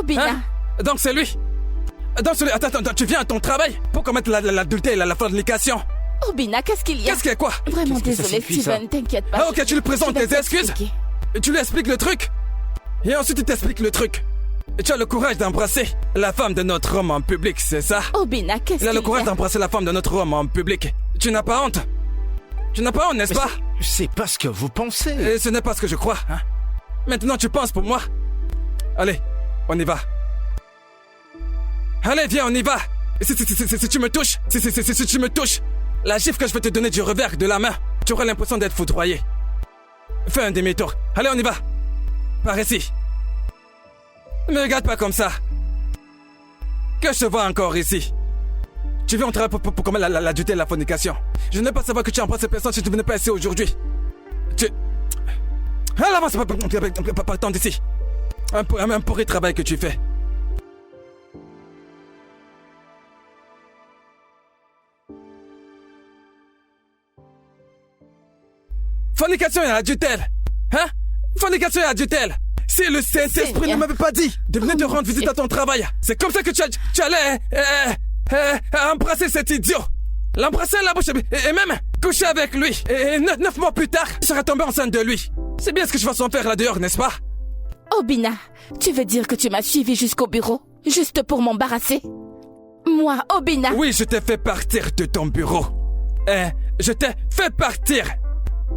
Obina. Hein? Donc c'est lui. Attends, tu viens à ton travail pour commettre l'adultère et la fornication. Obina, qu'est-ce qu'il y a? Qu'est-ce qu'il y a quoi? Vraiment désolé, Steven, t'inquiète pas. Ah ok, tu lui présentes tes excuses. Et tu lui expliques le truc. Et ensuite, il t'explique le truc. Et tu as le courage d'embrasser la femme de notre homme en public, c'est ça? Obina, qu'est-ce qu'il y a? Il a le courage d'embrasser la femme de notre homme en public. Tu n'as pas honte? Tu n'as pas honte, n'est-ce pas? C'est pas ce que vous pensez. Et ce n'est pas ce que je crois, hein? Maintenant, tu penses pour moi? Allez, on y va. Allez, viens, on y va. Si tu me touches, si tu me touches, la gifle que je vais te donner du revers de la main, tu auras l'impression d'être foudroyé. Fais un demi-tour. Allez, on y va. Par ici. Ne me regarde pas comme ça. Que je te vois encore ici. Tu viens au travail pour commettre l'adultère et la fornication. Je ne veux pas savoir que tu embrasses cette personne si tu ne venais pas ici aujourd'hui. Allez, avance, partons d'ici. Un pourri travail que tu fais. Fornication et adultère. Hein? Fornication et adultère. Si le Saint-Esprit ne m'avait pas dit de venir te rendre visite à ton travail, c'est comme ça que tu allais embrasser cet idiot. L'embrasser à la bouche et même coucher avec lui. Et 9 mois plus tard, je serais tombé enceinte de lui. C'est bien ce que je faisais faire là dehors, n'est-ce pas? Obina, tu veux dire que tu m'as suivi jusqu'au bureau, juste pour m'embarrasser? Moi, Obina. Oui, je t'ai fait partir de ton bureau. Je t'ai fait partir.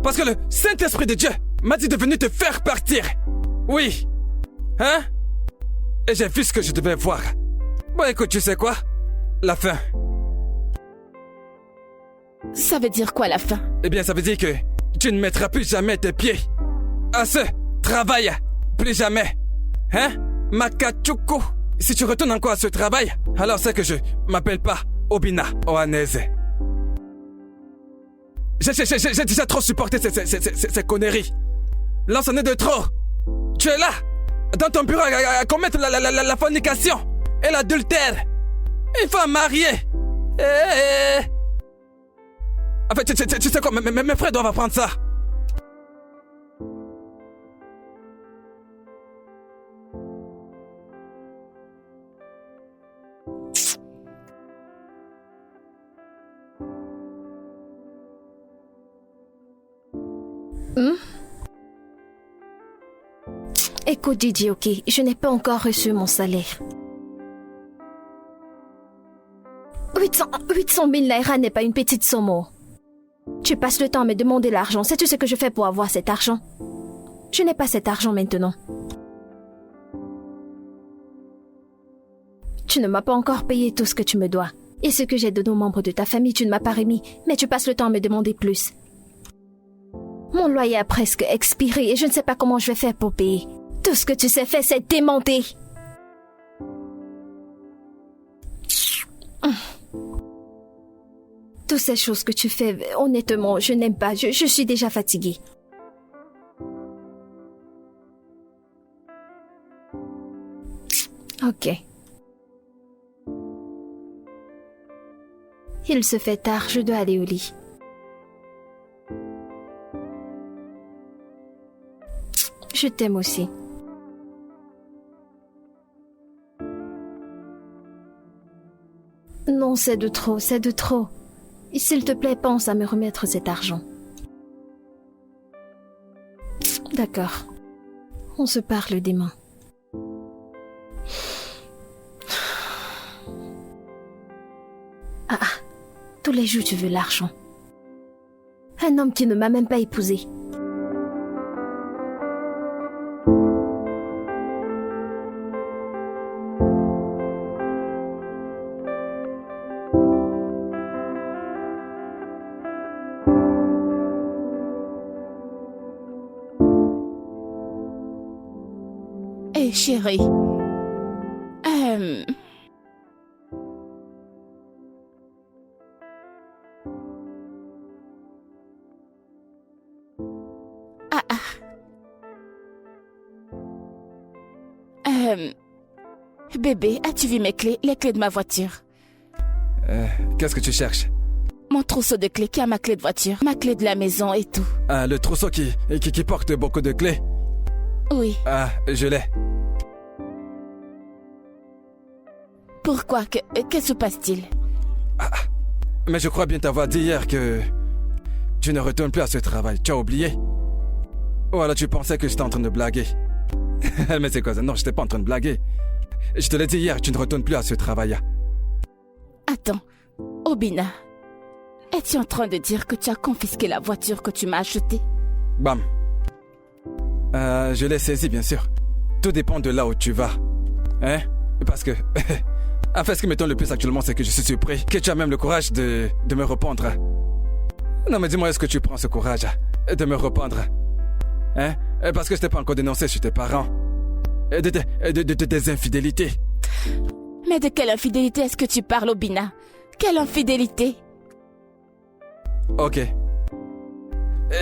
Parce que le Saint-Esprit de Dieu m'a dit de venir te faire partir. Oui. Hein? Et j'ai vu ce que je devais voir. Bon, écoute, tu sais quoi? La fin. Ça veut dire quoi, la fin? Eh bien, ça veut dire que tu ne mettras plus jamais tes pieds à ce travail. Plus jamais. Hein? Makachuku. Si tu retournes encore à ce travail, alors c'est que je m'appelle pas Obina Ohaneze. J'ai déjà trop supporté ces conneries. Là, c'en est de trop. Tu es là, dans ton bureau, à commettre la fornication et l'adultère. Une femme mariée. En fait, tu sais quoi, mes frères doivent apprendre ça. Écoute Didi, ok, je n'ai pas encore reçu mon salaire. 800 000 naira n'est pas une petite somme. Tu passes le temps à me demander l'argent. Sais-tu ce que je fais pour avoir cet argent? Je n'ai pas cet argent maintenant. Tu ne m'as pas encore payé tout ce que tu me dois. Et ce que j'ai donné aux membres de ta famille, tu ne m'as pas remis. Mais tu passes le temps à me demander plus. Mon loyer a presque expiré et je ne sais pas comment je vais faire pour payer. Tout ce que tu sais faire, c'est démonter. Toutes ces choses que tu fais, honnêtement, je n'aime pas. Je suis déjà fatiguée. Ok. Il se fait tard, je dois aller au lit. Je t'aime aussi. Non, c'est de trop, c'est de trop. Et s'il te plaît, pense à me remettre cet argent. D'accord. On se parle demain. Ah, tous les jours tu veux l'argent. Un homme qui ne m'a même pas épousée. Chérie, bébé, as-tu vu mes clés? Les clés de ma voiture. Qu'est-ce que tu cherches? Mon trousseau de clés qui a ma clé de voiture, ma clé de la maison et tout. Ah, le trousseau qui porte beaucoup de clés? Oui. Ah, je l'ai. Pourquoi? Que se passe-t-il? Mais je crois bien t'avoir dit hier que tu ne retournes plus à ce travail. Tu as oublié? Ou alors tu pensais que j'étais en train de blaguer? Mais c'est quoi ça? Non, je n'étais pas en train de blaguer. Je te l'ai dit hier, tu ne retournes plus à ce travail. Attends, Obina, es-tu en train de dire que tu as confisqué la voiture que tu m'as achetée? Bam. Je l'ai saisie, bien sûr. Tout dépend de là où tu vas. Hein? Parce que... En fait, ce qui m'étonne le plus actuellement, c'est que je suis surpris que tu as même le courage de me répondre. Non, mais dis-moi, est-ce que tu prends ce courage de me répondre? Hein? Parce que je t'ai pas encore dénoncé sur tes parents. Des infidélités. Mais de quelle infidélité est-ce que tu parles, Obina? Quelle infidélité? Ok.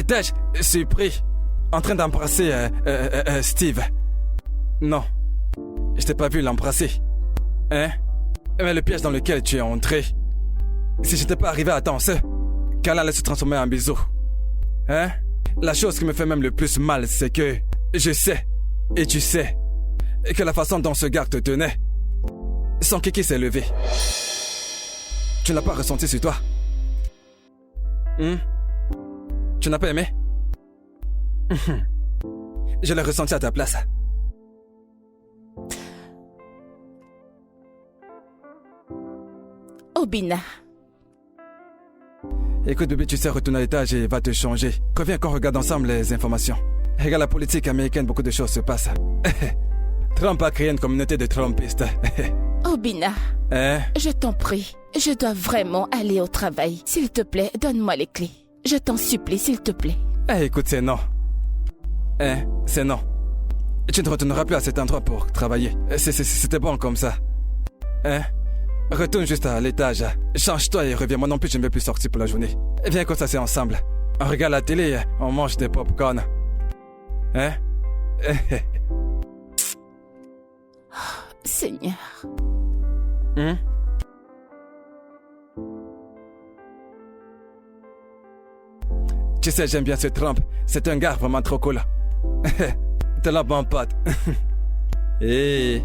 T'es-je surpris en train d'embrasser Steve? Non. Je t'ai pas vu l'embrasser. Hein? Mais le piège dans lequel tu es entré, si j'étais pas arrivé à temps, qu'elle allait se transformer en bisou. Hein? La chose qui me fait même le plus mal, c'est que je sais, et tu sais, que la façon dont ce gars te tenait, son kiki s'est levé. Tu n'as pas ressenti sur toi? Tu n'as pas aimé? Je l'ai ressenti à ta place. Obina. Écoute bébé, tu sais, retourne à l'étage et va te changer. Reviens qu'on regarde ensemble les informations. Regarde la politique américaine, beaucoup de choses se passent. Trump a créé une communauté de Trumpistes. Obina, Hein? je t'en prie, je dois vraiment aller au travail. S'il te plaît, donne-moi les clés. Je t'en supplie, s'il te plaît. Écoute, c'est non. Hein? C'est non. Tu ne retourneras plus à cet endroit pour travailler. C'était bon comme ça. Hein? Retourne juste à l'étage. Change-toi et reviens. Moi non plus, je ne vais plus sortir pour la journée. Viens qu'on s'assied ensemble. On regarde la télé, on mange des pop-corn. Hein? Seigneur. Tu sais, j'aime bien ce Trump. C'est un gars vraiment trop cool. T'es là, bon pote. Et...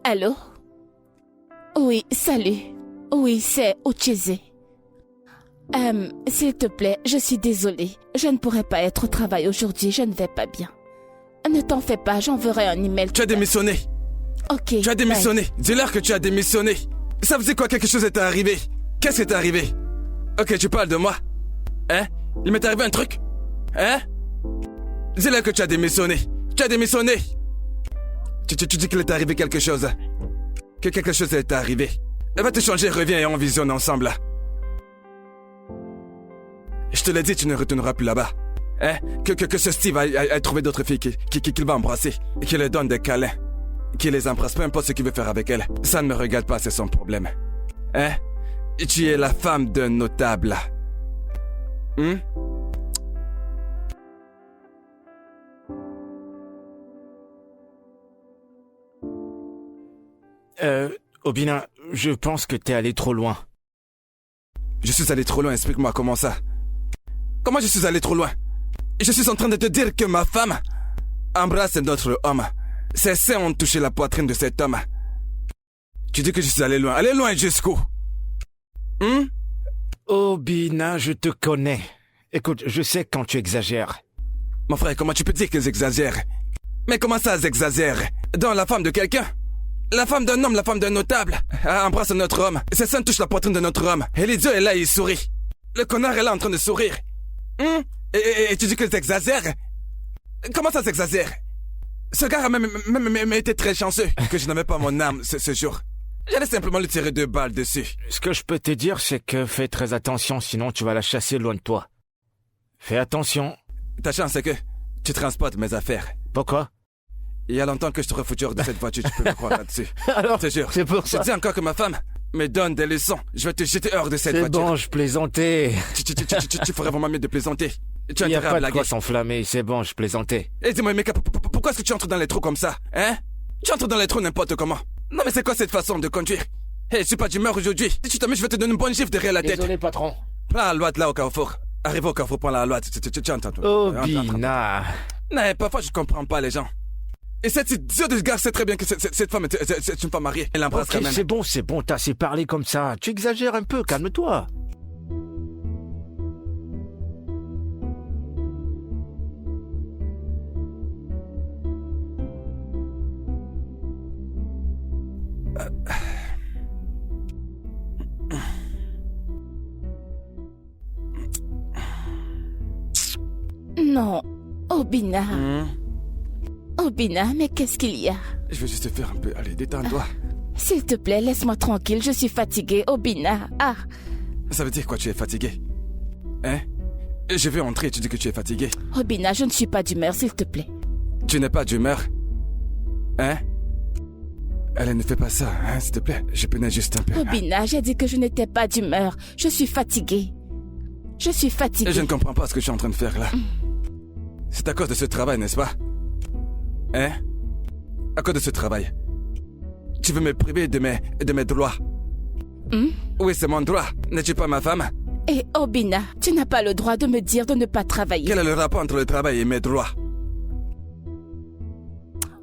Allô? Oui, salut. Oui, c'est Ucheze. S'il te plaît, je suis désolée. Je ne pourrai pas être au travail aujourd'hui, je ne vais pas bien. Ne t'en fais pas, j'enverrai un email. Tu as démissionné. Ok. Tu as démissionné. Dis-leur que tu as démissionné. Ça faisait quoi? Quelque chose est arrivé. Qu'est-ce qui est arrivé? Ok, tu parles de moi. Hein? Il m'est arrivé un truc? Hein? Dis-leur que tu as démissionné. Tu as démissionné. Tu dis qu'il est arrivé quelque chose. Que quelque chose est arrivé. Va te changer, reviens et on visionne ensemble. Je te l'ai dit, tu ne retourneras plus là-bas. Hein? Que ce Steve a trouvé d'autres filles qu'il va embrasser. Et qu'il leur donne des câlins. Qu'il les embrasse, peu importe ce qu'il veut faire avec elles. Ça ne me regarde pas, c'est son problème. Hein? Tu es la femme d'un notable. Obina, je pense que t'es allé trop loin. Je suis allé trop loin, explique-moi comment ça. Comment je suis allé trop loin? Je suis en train de te dire que ma femme embrasse notre homme. Ses seins ont touché la poitrine de cet homme. Tu dis que je suis allé loin. Allez loin jusqu'où? Obina, je te connais. Écoute, je sais quand tu exagères. Mon frère, comment tu peux dire qu'ils exagèrent? Mais comment ça, ils exagèrent? Dans la femme de quelqu'un? La femme d'un homme, la femme d'un notable embrasse notre homme. Ses seins touchent la poitrine de notre homme. Et l'idiot est là et il sourit. Le connard est là en train de sourire. Et tu dis qu'ils exagèrent? Comment ça s'exagère? Ce gars a même été très chanceux que je n'avais pas mon âme ce jour. J'allais simplement lui tirer 2 balles dessus. Ce que je peux te dire, c'est que fais très attention, sinon tu vas la chasser loin de toi. Fais attention. Ta chance, c'est que tu transportes mes affaires. Pourquoi? Il y a longtemps que je t'aurais foutu hors de cette voiture, tu peux me croire là-dessus. Alors, je te jure. c'est pour ça. Je dis encore que ma femme me donne des leçons. Je vais te jeter hors de cette C'est voiture. bon, je plaisantais. Tu ferais vraiment mieux de plaisanter. Tu as Il n'y a intérêt à pas de blaguer. quoi s'enflammer, c'est bon, je plaisantais. Et dis-moi, mec, pourquoi est-ce que tu entres dans les trous comme ça? Hein? Tu entres dans les trous n'importe comment. Non mais c'est quoi cette façon de conduire? Hé, je suis pas d'humeur aujourd'hui. Si tu t'amuses, je vais te donner une bonne gifle derrière la tête. Désolé, patron. Prends la loi là au carrefour. Arrive au carrefour, prends la loi. Tu entends tout. Obina. Non, parfois je comprends pas les gens. Et cette idiot de gars sait très bien que cette femme c'est une femme mariée. Elle l'embrasse quand même. C'est bon, t'as assez parlé comme ça. Tu exagères un peu, calme-toi. Non, Obina. Obina, mais qu'est-ce qu'il y a? Je vais juste te faire un peu. Allez, détends-toi. S'il te plaît, laisse-moi tranquille, je suis fatiguée, Obina. Ah, Ça veut dire quoi, tu es fatigué? Hein? Je vais entrer et tu dis que tu es fatigué. Obina, je ne suis pas d'humeur, s'il te plaît. Tu n'es pas d'humeur? Hein? Allez, ne fais pas ça, hein, s'il te plaît. Je pénètre juste un peu. Obina, j'ai dit que je n'étais pas d'humeur. Je suis fatiguée. Je suis fatiguée. Je ne comprends pas ce que je suis en train de faire là. C'est à cause de ce travail, n'est-ce pas? Hein? À cause de ce travail. Tu veux me priver de mes droits? Oui, c'est mon droit. N'es-tu pas ma femme? Et Obina, tu n'as pas le droit de me dire de ne pas travailler. Quel est le rapport entre le travail et mes droits?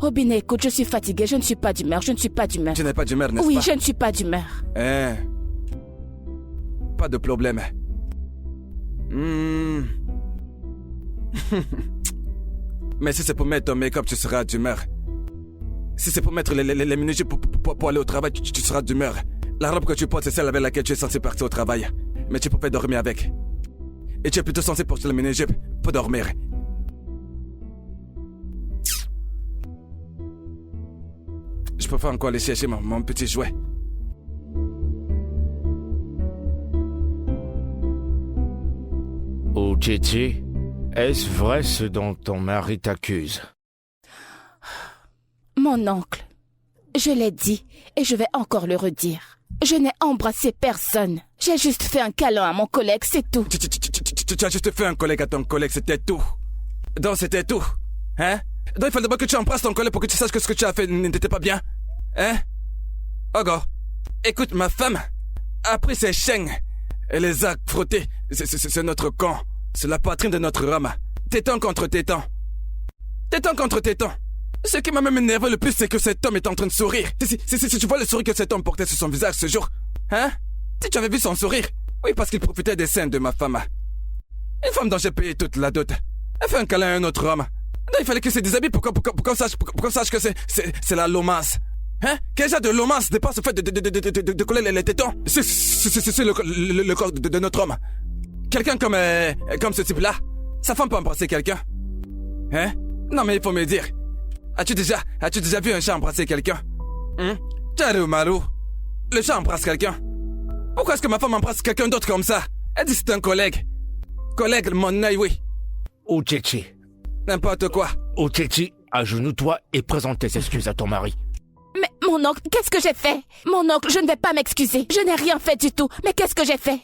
Obina, écoute, je suis fatiguée, je ne suis pas d'humeur, je ne suis pas d'humeur. Tu n'es pas d'humeur, n'est-ce Oui, pas? je ne suis pas d'humeur. Hein? Pas de problème. Mais si c'est pour mettre ton make-up, tu seras d'humeur. Si c'est pour mettre les minijupes pour aller au travail, tu seras d'humeur. La robe que tu portes, c'est celle avec laquelle tu es censé partir au travail. Mais tu peux dormir avec. Et tu es plutôt censé porter le minijupes pour dormir. Je préfère encore aller chercher mon petit jouet. Oh, Titi, est-ce vrai ce dont ton mari t'accuse? Mon oncle, je l'ai dit et je vais encore le redire. Je n'ai embrassé personne. J'ai juste fait un câlin à mon collègue, c'est tout. Tu as juste fait un collègue à ton collègue, c'était tout. Donc c'était tout. Hein? Donc il fallait d'abord que tu embrasses ton collègue pour que tu saches que ce que tu as fait n'était pas bien. Hein? Ogo, écoute, ma femme a pris ses chaînes et les a frottées. C'est notre camp. C'est la poitrine de notre homme. Téton contre téton. Téton contre téton. Ce qui m'a même énervé le plus, c'est que cet homme est en train de sourire. Si tu vois le sourire que cet homme portait sur son visage ce jour, hein? Si tu avais vu son sourire, oui, parce qu'il profitait des seins de ma femme. Une femme dont j'ai payé toute la dot. Elle fait un câlin à un autre homme. Donc il fallait qu'il se déshabille pour qu'on sache que c'est la lomance. Hein? Quel genre de lomance dépasse le fait de coller les tétons? C'est le corps de notre homme. Quelqu'un comme ce type-là, sa femme peut embrasser quelqu'un. Hein? Non mais il faut me dire. As-tu déjà vu un chat embrasser quelqu'un? Tcharu Maru. Le chat embrasse quelqu'un. Pourquoi est-ce que ma femme embrasse quelqu'un d'autre comme ça? Elle dit c'est un collègue. Collègue, mon œil, oui. Oh, Titi. N'importe quoi. Oh, Titi, agenouille-toi et présente tes excuses à ton mari. Mais mon oncle, qu'est-ce que j'ai fait? Mon oncle, je ne vais pas m'excuser. Je n'ai rien fait du tout. Mais qu'est-ce que j'ai fait?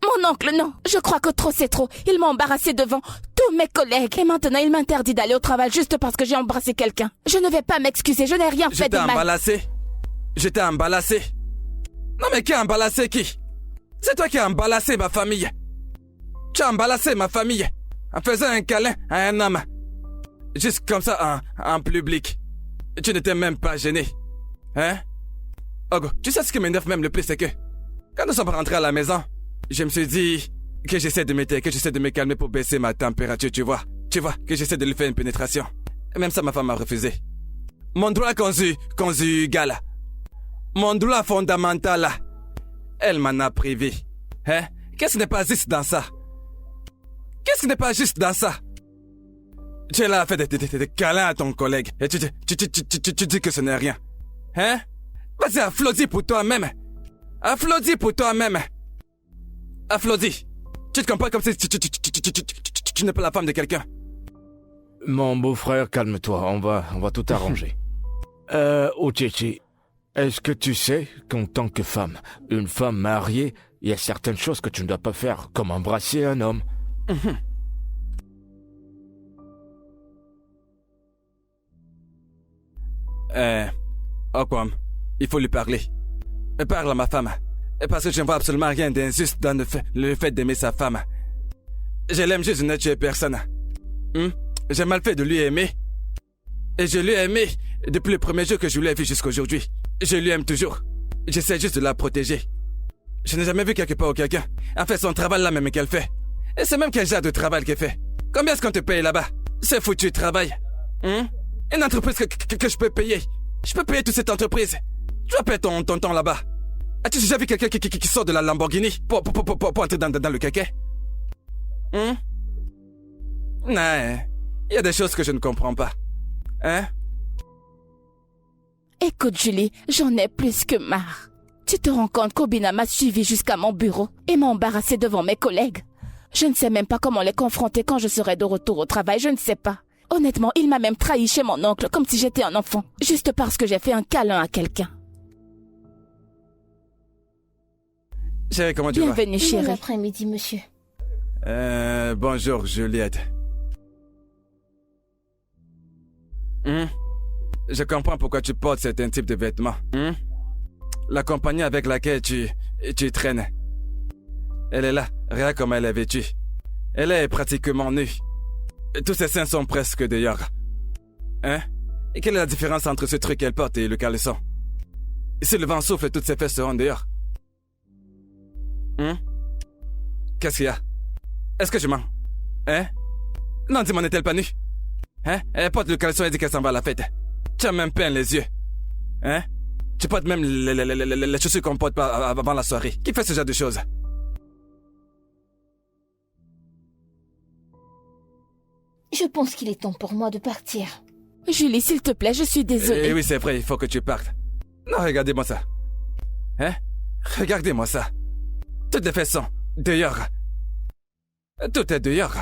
Mon oncle, non. Je crois que trop c'est trop. Il m'a embarrassé devant tous mes collègues. Et maintenant, il m'interdit d'aller au travail juste parce que j'ai embrassé quelqu'un. Je ne vais pas m'excuser. Je n'ai rien fait de mal. Je t'ai emballassé. Non mais qui a emballassé qui? C'est toi qui as emballassé ma famille. Tu as emballassé ma famille en faisant un câlin à un homme. Juste comme ça en public. Tu n'étais même pas gêné. Hein? Ogo, tu sais ce qui m'énerve même le plus, c'est que quand nous sommes rentrés à la maison, je me suis dit que j'essaie de m'éteindre, que j'essaie de me calmer pour baisser ma température, tu vois, que j'essaie de lui faire une pénétration. Et même ça, ma femme m'a refusé. Mon droit conjugal, mon droit fondamental, elle m'en a privé. Hein? Qu'est-ce qui n'est pas juste dans ça? Qu'est-ce qui n'est pas juste dans ça? Tu es là à faire des câlins à ton collègue et tu dis que ce n'est rien. Hein? Vas-y, applaudis pour toi-même. Applaudis pour toi-même. Applaudis. Tu te comprends comme si tu n'es pas la femme de quelqu'un. Mon beau-frère, calme-toi, on va tout arranger. Oh Titi, est-ce que tu sais qu'en tant que femme, une femme mariée, il y a certaines choses que tu ne dois pas faire, comme embrasser un homme? Okwam, il faut lui parler. Parle à ma femme. Parce que je ne vois absolument rien d'injuste dans le fait d'aimer sa femme. Je l'aime juste, je n'ai tué personne. J'ai mal fait de lui aimer. Et je lui ai aimé depuis le premier jour que je l'ai vu jusqu'à aujourd'hui. Je lui aime toujours. J'essaie juste de la protéger. Je n'ai jamais vu quelque part ou quelqu'un a fait son travail là même qu'elle fait. Et c'est même quel genre de travail qu'elle fait. Combien est-ce qu'on te paye là-bas? C'est foutu travail. Une entreprise que je peux payer. Je peux payer toute cette entreprise. Tu vas payer ton temps là-bas. As-tu déjà vu quelqu'un qui sort de la Lamborghini pour entrer dans le kéké? Non, il y a des choses que je ne comprends pas. Hein? Écoute, Julie, j'en ai plus que marre. Tu te rends compte qu'Obina m'a suivi jusqu'à mon bureau et m'a embarrassé devant mes collègues? Je ne sais même pas comment les confronter quand je serai de retour au travail, je ne sais pas. Honnêtement, il m'a même trahi chez mon oncle comme si j'étais un enfant, juste parce que j'ai fait un câlin à quelqu'un. Chérie, comment tu vas? Bienvenue, chérie. Bon après-midi, monsieur. Bonjour, Juliette. Je comprends pourquoi tu portes certains types de vêtements. La compagnie avec laquelle tu traînes. Elle est là, regarde comment elle est vêtue. Elle est pratiquement nue. Tous ses seins sont presque dehors. Hein? Et quelle est la différence entre ce truc qu'elle porte et le caleçon? Si le vent souffle, toutes ses fesses seront dehors. Qu'est-ce qu'il y a? Est-ce que je mens? Hein? Non, dis-moi, n'est-elle pas nue? Hein? Elle porte le caleçon et dit qu'elle s'en va à la fête. Tu as même peint les yeux. Hein? Tu portes même les chaussures qu'on porte pas avant la soirée. Qui fait ce genre de choses? Je pense qu'il est temps pour moi de partir. Julie, s'il te plaît, je suis désolée. Oui, c'est vrai, il faut que tu partes. Non, regardez-moi ça. Hein? Regardez-moi ça. Toutes les fesses sont dehors. Tout est dehors.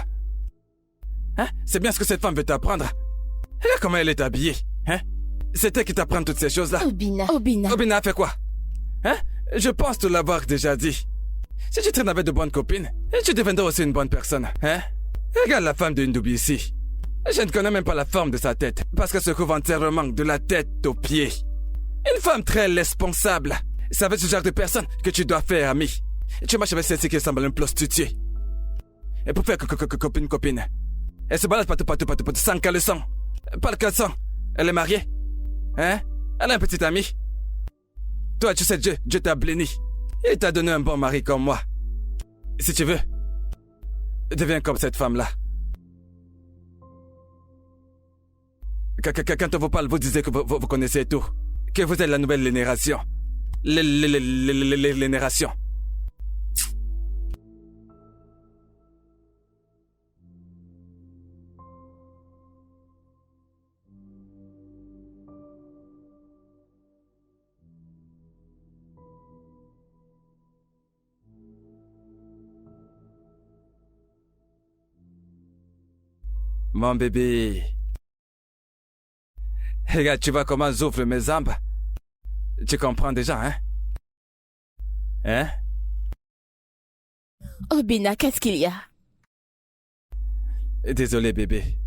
Hein? C'est bien ce que cette femme veut t'apprendre. Regarde comment elle est habillée. Hein? C'est elle qui t'apprend toutes ces choses-là. Obina. Obina a fait quoi? Hein? Je pense te l'avoir déjà dit. Si tu traînes avec de bonnes copines, tu deviendras aussi une bonne personne. Hein? Regarde la femme de Ndoubi ici. Je ne connais même pas la forme de sa tête, parce qu'elle se couvre entièrement de la tête aux pieds. Une femme très responsable. C'est avec ce genre de personne que tu dois faire ami. Tu marches avec celle-ci qui ressemble à une prostituée. Et pour faire copine. Elle se balade partout, sans caleçon. Pas le caleçon. Elle est mariée. Hein? Elle a un petit ami. Toi, tu sais, Dieu t'a béni. Il t'a donné un bon mari comme moi. Si tu veux, deviens comme cette femme-là. Quand on vous parle, vous disiez que vous connaissez tout. Que vous êtes la nouvelle génération. Génération. Mon bébé. Regarde, tu vois comment j'ouvre mes jambes. Tu comprends déjà, hein? Hein? Obina, qu'est-ce qu'il y a? Désolé, bébé.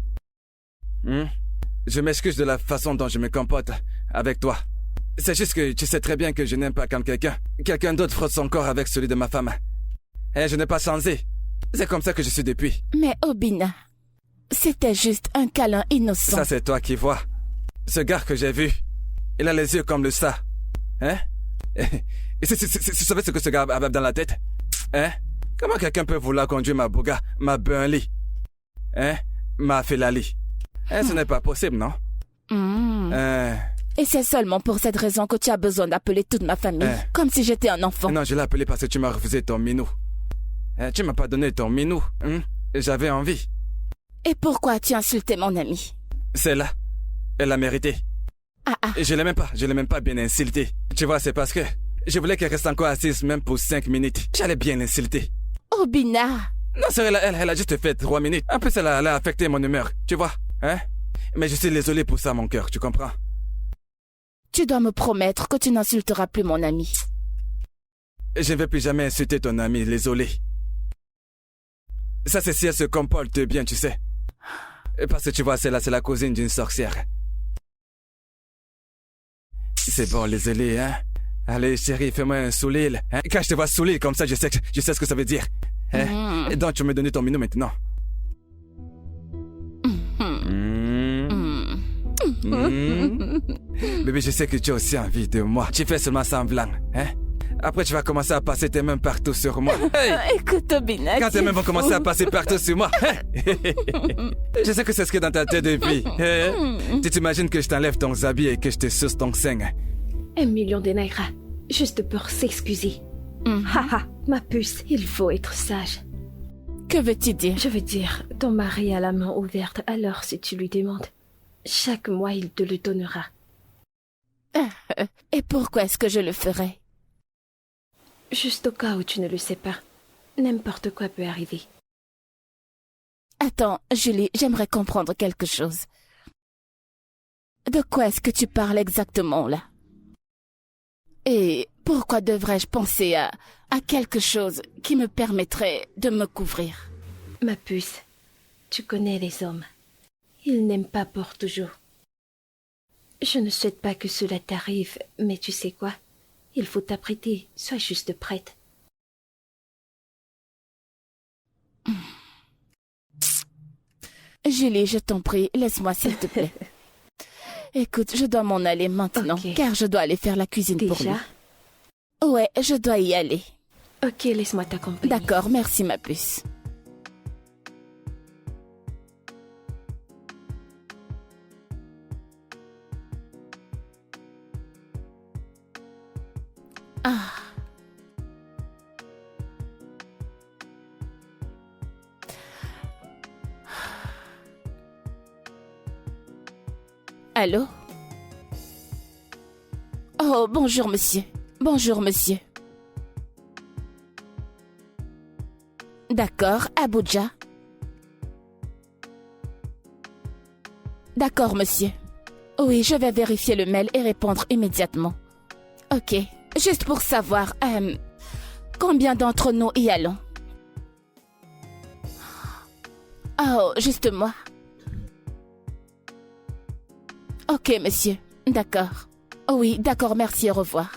Je m'excuse de la façon dont je me comporte avec toi. C'est juste que tu sais très bien que je n'aime pas quand quelqu'un d'autre frotte son corps avec celui de ma femme. Et je n'ai pas changé. C'est comme ça que je suis depuis. Mais Obina, c'était juste un câlin innocent. Ça, c'est toi qui vois. Ce gars que j'ai vu, il a les yeux comme le ça. Hein? Et tu savais ce que ce gars avait dans la tête? Hein? Comment quelqu'un peut vouloir conduire ma Bugatti, ma Burnley? Hein? Ma Ferrari? Hein, ce n'est pas possible, non? Et c'est seulement pour cette raison que tu as besoin d'appeler toute ma famille, comme si j'étais un enfant. Non, je l'ai appelé parce que tu m'as refusé ton minou. Tu m'as pas donné ton minou. J'avais envie. Et pourquoi tu insultais mon amie? Celle-là, elle l'a mérité. Et je l'ai même pas bien insulté. Tu vois, c'est parce que je voulais qu'elle reste encore assise même pour 5 minutes. J'allais bien l'insulter. Obina! Non, c'est elle a juste fait 3 minutes. En plus, elle a affecté mon humeur, tu vois. Hein? Mais je suis désolé pour ça, mon cœur, tu comprends? Tu dois me promettre que tu n'insulteras plus mon ami. Je ne vais plus jamais insulter ton ami, désolé. Ça, c'est si elle se comporte bien, tu sais. Parce que tu vois, c'est la cousine d'une sorcière. c'est bon, désolé, hein. Allez, chérie, fais-moi un sourire. Hein? Quand je te vois sourire comme ça, je sais ce que ça veut dire. Hein? Donc, tu me donnes ton minou maintenant. Bébé, je sais que tu as aussi envie de moi. Tu fais seulement semblant, hein? Après, tu vas commencer à passer tes mains partout sur moi. Hey! Écoute, Obina. Quand tes mains vont commencer à passer partout sur moi. Je sais que c'est ce qui est dans ta tête depuis. Tu t'imagines que je t'enlève ton habit et que je te suce ton sein. 1 million de naira, juste pour s'excuser. Haha, ma puce, il faut être sage. Que veux-tu dire? Je veux dire, ton mari a la main ouverte, alors si tu lui demandes, chaque mois il te le donnera. Et pourquoi est-ce que je le ferais? Juste au cas où tu ne le sais pas, n'importe quoi peut arriver. Attends, Julie, j'aimerais comprendre quelque chose. De quoi est-ce que tu parles exactement, là? Et pourquoi devrais-je penser à quelque chose qui me permettrait de me couvrir? Ma puce, tu connais les hommes. Ils n'aiment pas pour toujours. Je ne souhaite pas que cela t'arrive, mais tu sais quoi? Il faut t'apprêter, sois juste prête. Julie, je t'en prie, laisse-moi s'il te plaît. Écoute, je dois m'en aller maintenant, Ok. car je dois aller faire la cuisine pour lui. Déjà? Ouais, je dois y aller. Ok, laisse-moi t'accompagner. D'accord, merci ma puce. Ah. Allô? Oh, bonjour monsieur. Bonjour monsieur. D'accord, Abuja. D'accord monsieur. Oui, je vais vérifier le mail et répondre immédiatement. Ok, juste pour savoir, combien d'entre nous y allons? Oh, juste moi. Ok, monsieur. D'accord. Oui, d'accord, merci, au revoir.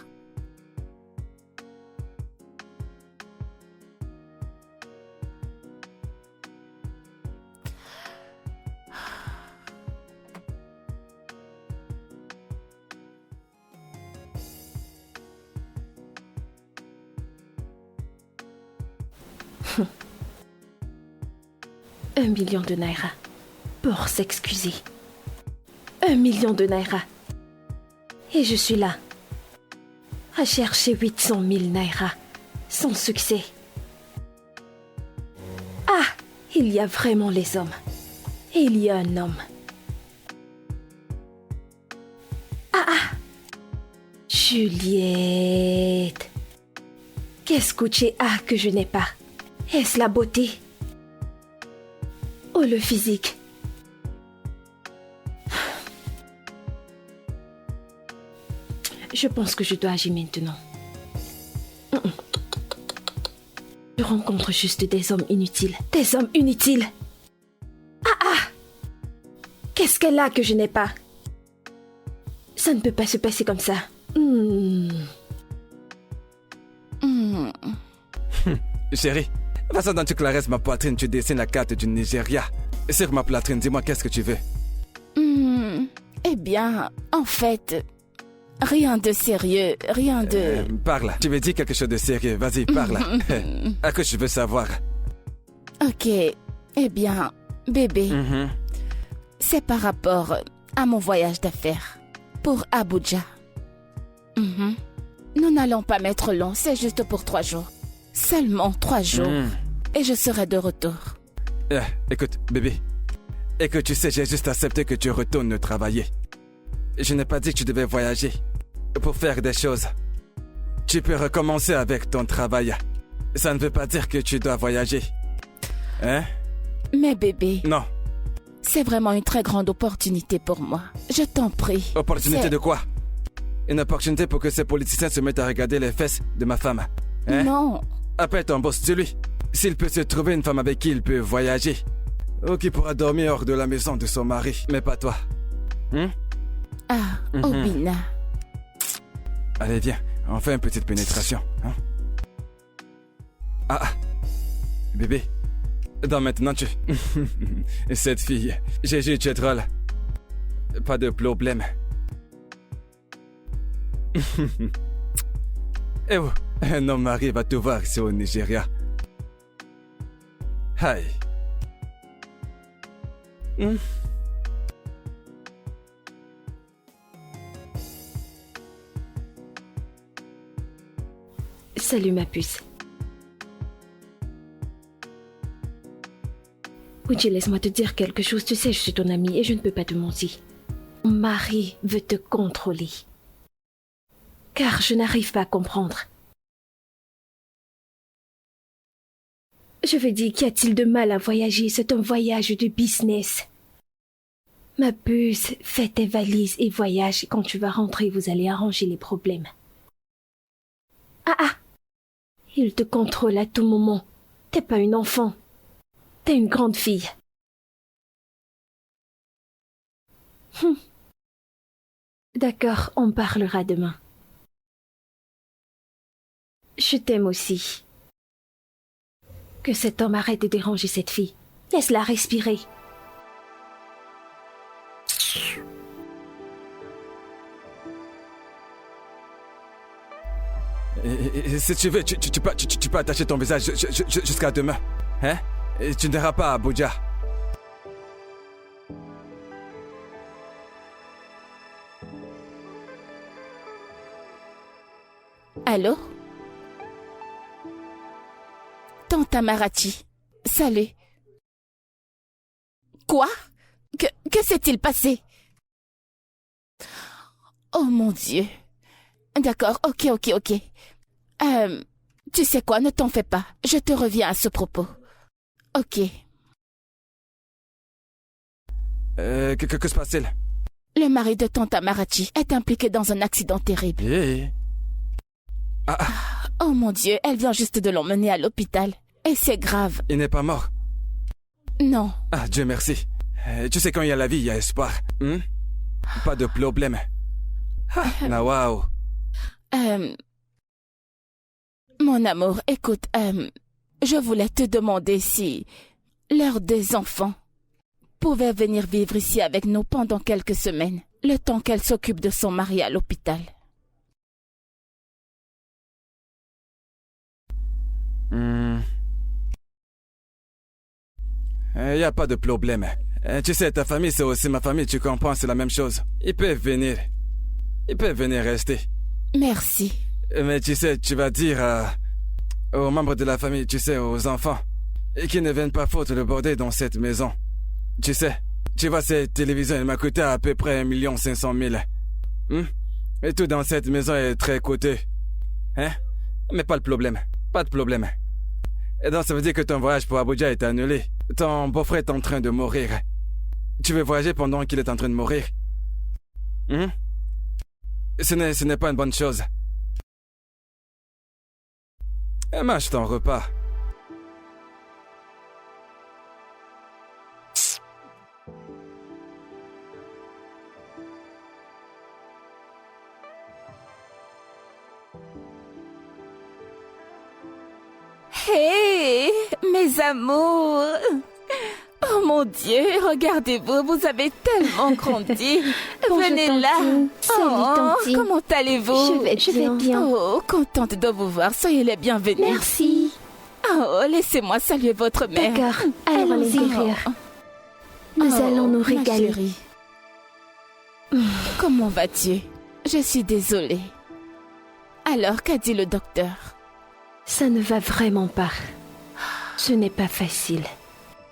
Un million de naira pour s'excuser. 1 million de naira. Et je suis là, à chercher 800 000 naira, sans succès. Ah, il y a vraiment les hommes. Et il y a un homme. Ah, Juliette. Qu'est-ce que tu as que je n'ai pas? Est-ce la beauté? Oh, le physique. Je pense que je dois agir maintenant. Je rencontre juste des hommes inutiles. Des hommes inutiles. Qu'est-ce qu'elle a que je n'ai pas? Ça ne peut pas se passer comme ça. Chérie, la façon dont tu caresses ma poitrine, tu dessines la carte du Nigeria. Sur ma poitrine, dis-moi qu'est-ce que tu veux. Eh bien, en fait, rien de sérieux, rien de... Parle, tu veux dire quelque chose de sérieux, vas-y, parle. À quoi je veux savoir? Ok, eh bien, bébé, c'est par rapport à mon voyage d'affaires pour Abuja. Nous n'allons pas mettre long, c'est juste pour 3 jours. Seulement 3 jours. Et je serai de retour. Écoute, bébé. Et que tu sais, j'ai juste accepté que tu retournes travailler. Je n'ai pas dit que tu devais voyager pour faire des choses. Tu peux recommencer avec ton travail. Ça ne veut pas dire que tu dois voyager. Hein? Mais bébé... Non. C'est vraiment une très grande opportunité pour moi. Je t'en prie. Opportunité de quoi? Une opportunité pour que ces politiciens se mettent à regarder les fesses de ma femme. Hein? Non. Appelle ton boss, dis-lui. S'il peut se trouver une femme avec qui il peut voyager. Ou qui pourra dormir hors de la maison de son mari. Mais pas toi. Obina. Allez, viens, on fait une petite pénétration. Hein? Ah, bébé. Donc maintenant, tu... Cette fille, Gégé, tu es drôle. Pas de problème. Eh oh, un homme arrive à te voir ici au Nigeria. Hi. Salut ma puce. Uchi, laisse-moi te dire quelque chose. Tu sais, je suis ton amie et je ne peux pas te mentir. Mon mari veut te contrôler. Car je n'arrive pas à comprendre. Je veux dire, qu'y a-t-il de mal à voyager? C'est un voyage de business. Ma puce, fais tes valises et voyage. Quand tu vas rentrer, vous allez arranger les problèmes. Ah! Il te contrôle à tout moment. T'es pas une enfant. T'es une grande fille. D'accord, on parlera demain. Je t'aime aussi. Que cet homme arrête de déranger cette fille. Laisse-la respirer. Et si tu veux, tu peux attacher ton visage jusqu'à demain. Hein? Et tu n'iras pas à Abuja. Allô? Tante Amarachi, salut. Quoi? Que s'est-il passé? Oh mon Dieu. D'accord, ok. Tu sais quoi, ne t'en fais pas. Je te reviens à ce propos. Ok. Que se passe-t-il? Le mari de tante Amarachi est impliqué dans un accident terrible. Oh mon Dieu, elle vient juste de l'emmener à l'hôpital. Et c'est grave. Il n'est pas mort? Non. Ah, Dieu merci. Tu sais, quand il y a la vie, il y a espoir. Pas de problème. Ah, waouh. Mon amour, écoute, je voulais te demander si leurs deux enfants pouvaient venir vivre ici avec nous pendant quelques semaines, le temps qu'elle s'occupe de son mari à l'hôpital. Il n'y a pas de problème. Tu sais, ta famille, c'est aussi ma famille, tu comprends, c'est la même chose. Ils peuvent venir. Ils peuvent venir rester. Merci. Mais tu sais, tu vas dire aux membres de la famille, tu sais, aux enfants, et qu'ils ne viennent pas foutre le bordel dans cette maison. Tu sais, tu vois, cette télévision, elle m'a coûté à peu près 1 500 000. Et tout dans cette maison est très coûteux. Hein? Mais pas de problème. Pas de problème. Et donc, ça veut dire que ton voyage pour Abuja est annulé. Ton beau-frère est en train de mourir. Tu veux voyager pendant qu'il est en train de mourir? Ce n'est pas une bonne chose. Mange ton repas. Hé, mes amours! Oh mon Dieu, regardez-vous, vous avez tellement grandi. Venez Bonjour, là. Tantine. Salut, Tantine. Comment allez-vous? Je vais bien. Oh, contente de vous voir. Soyez les bienvenus. Merci. Oh, laissez-moi saluer votre mère. D'accord, allons à l'intérieur. Nous allons nous ma régaler. chérie. Comment vas-tu? Je suis désolée. Alors, qu'a dit le docteur? Ça ne va vraiment pas. Ce n'est pas facile.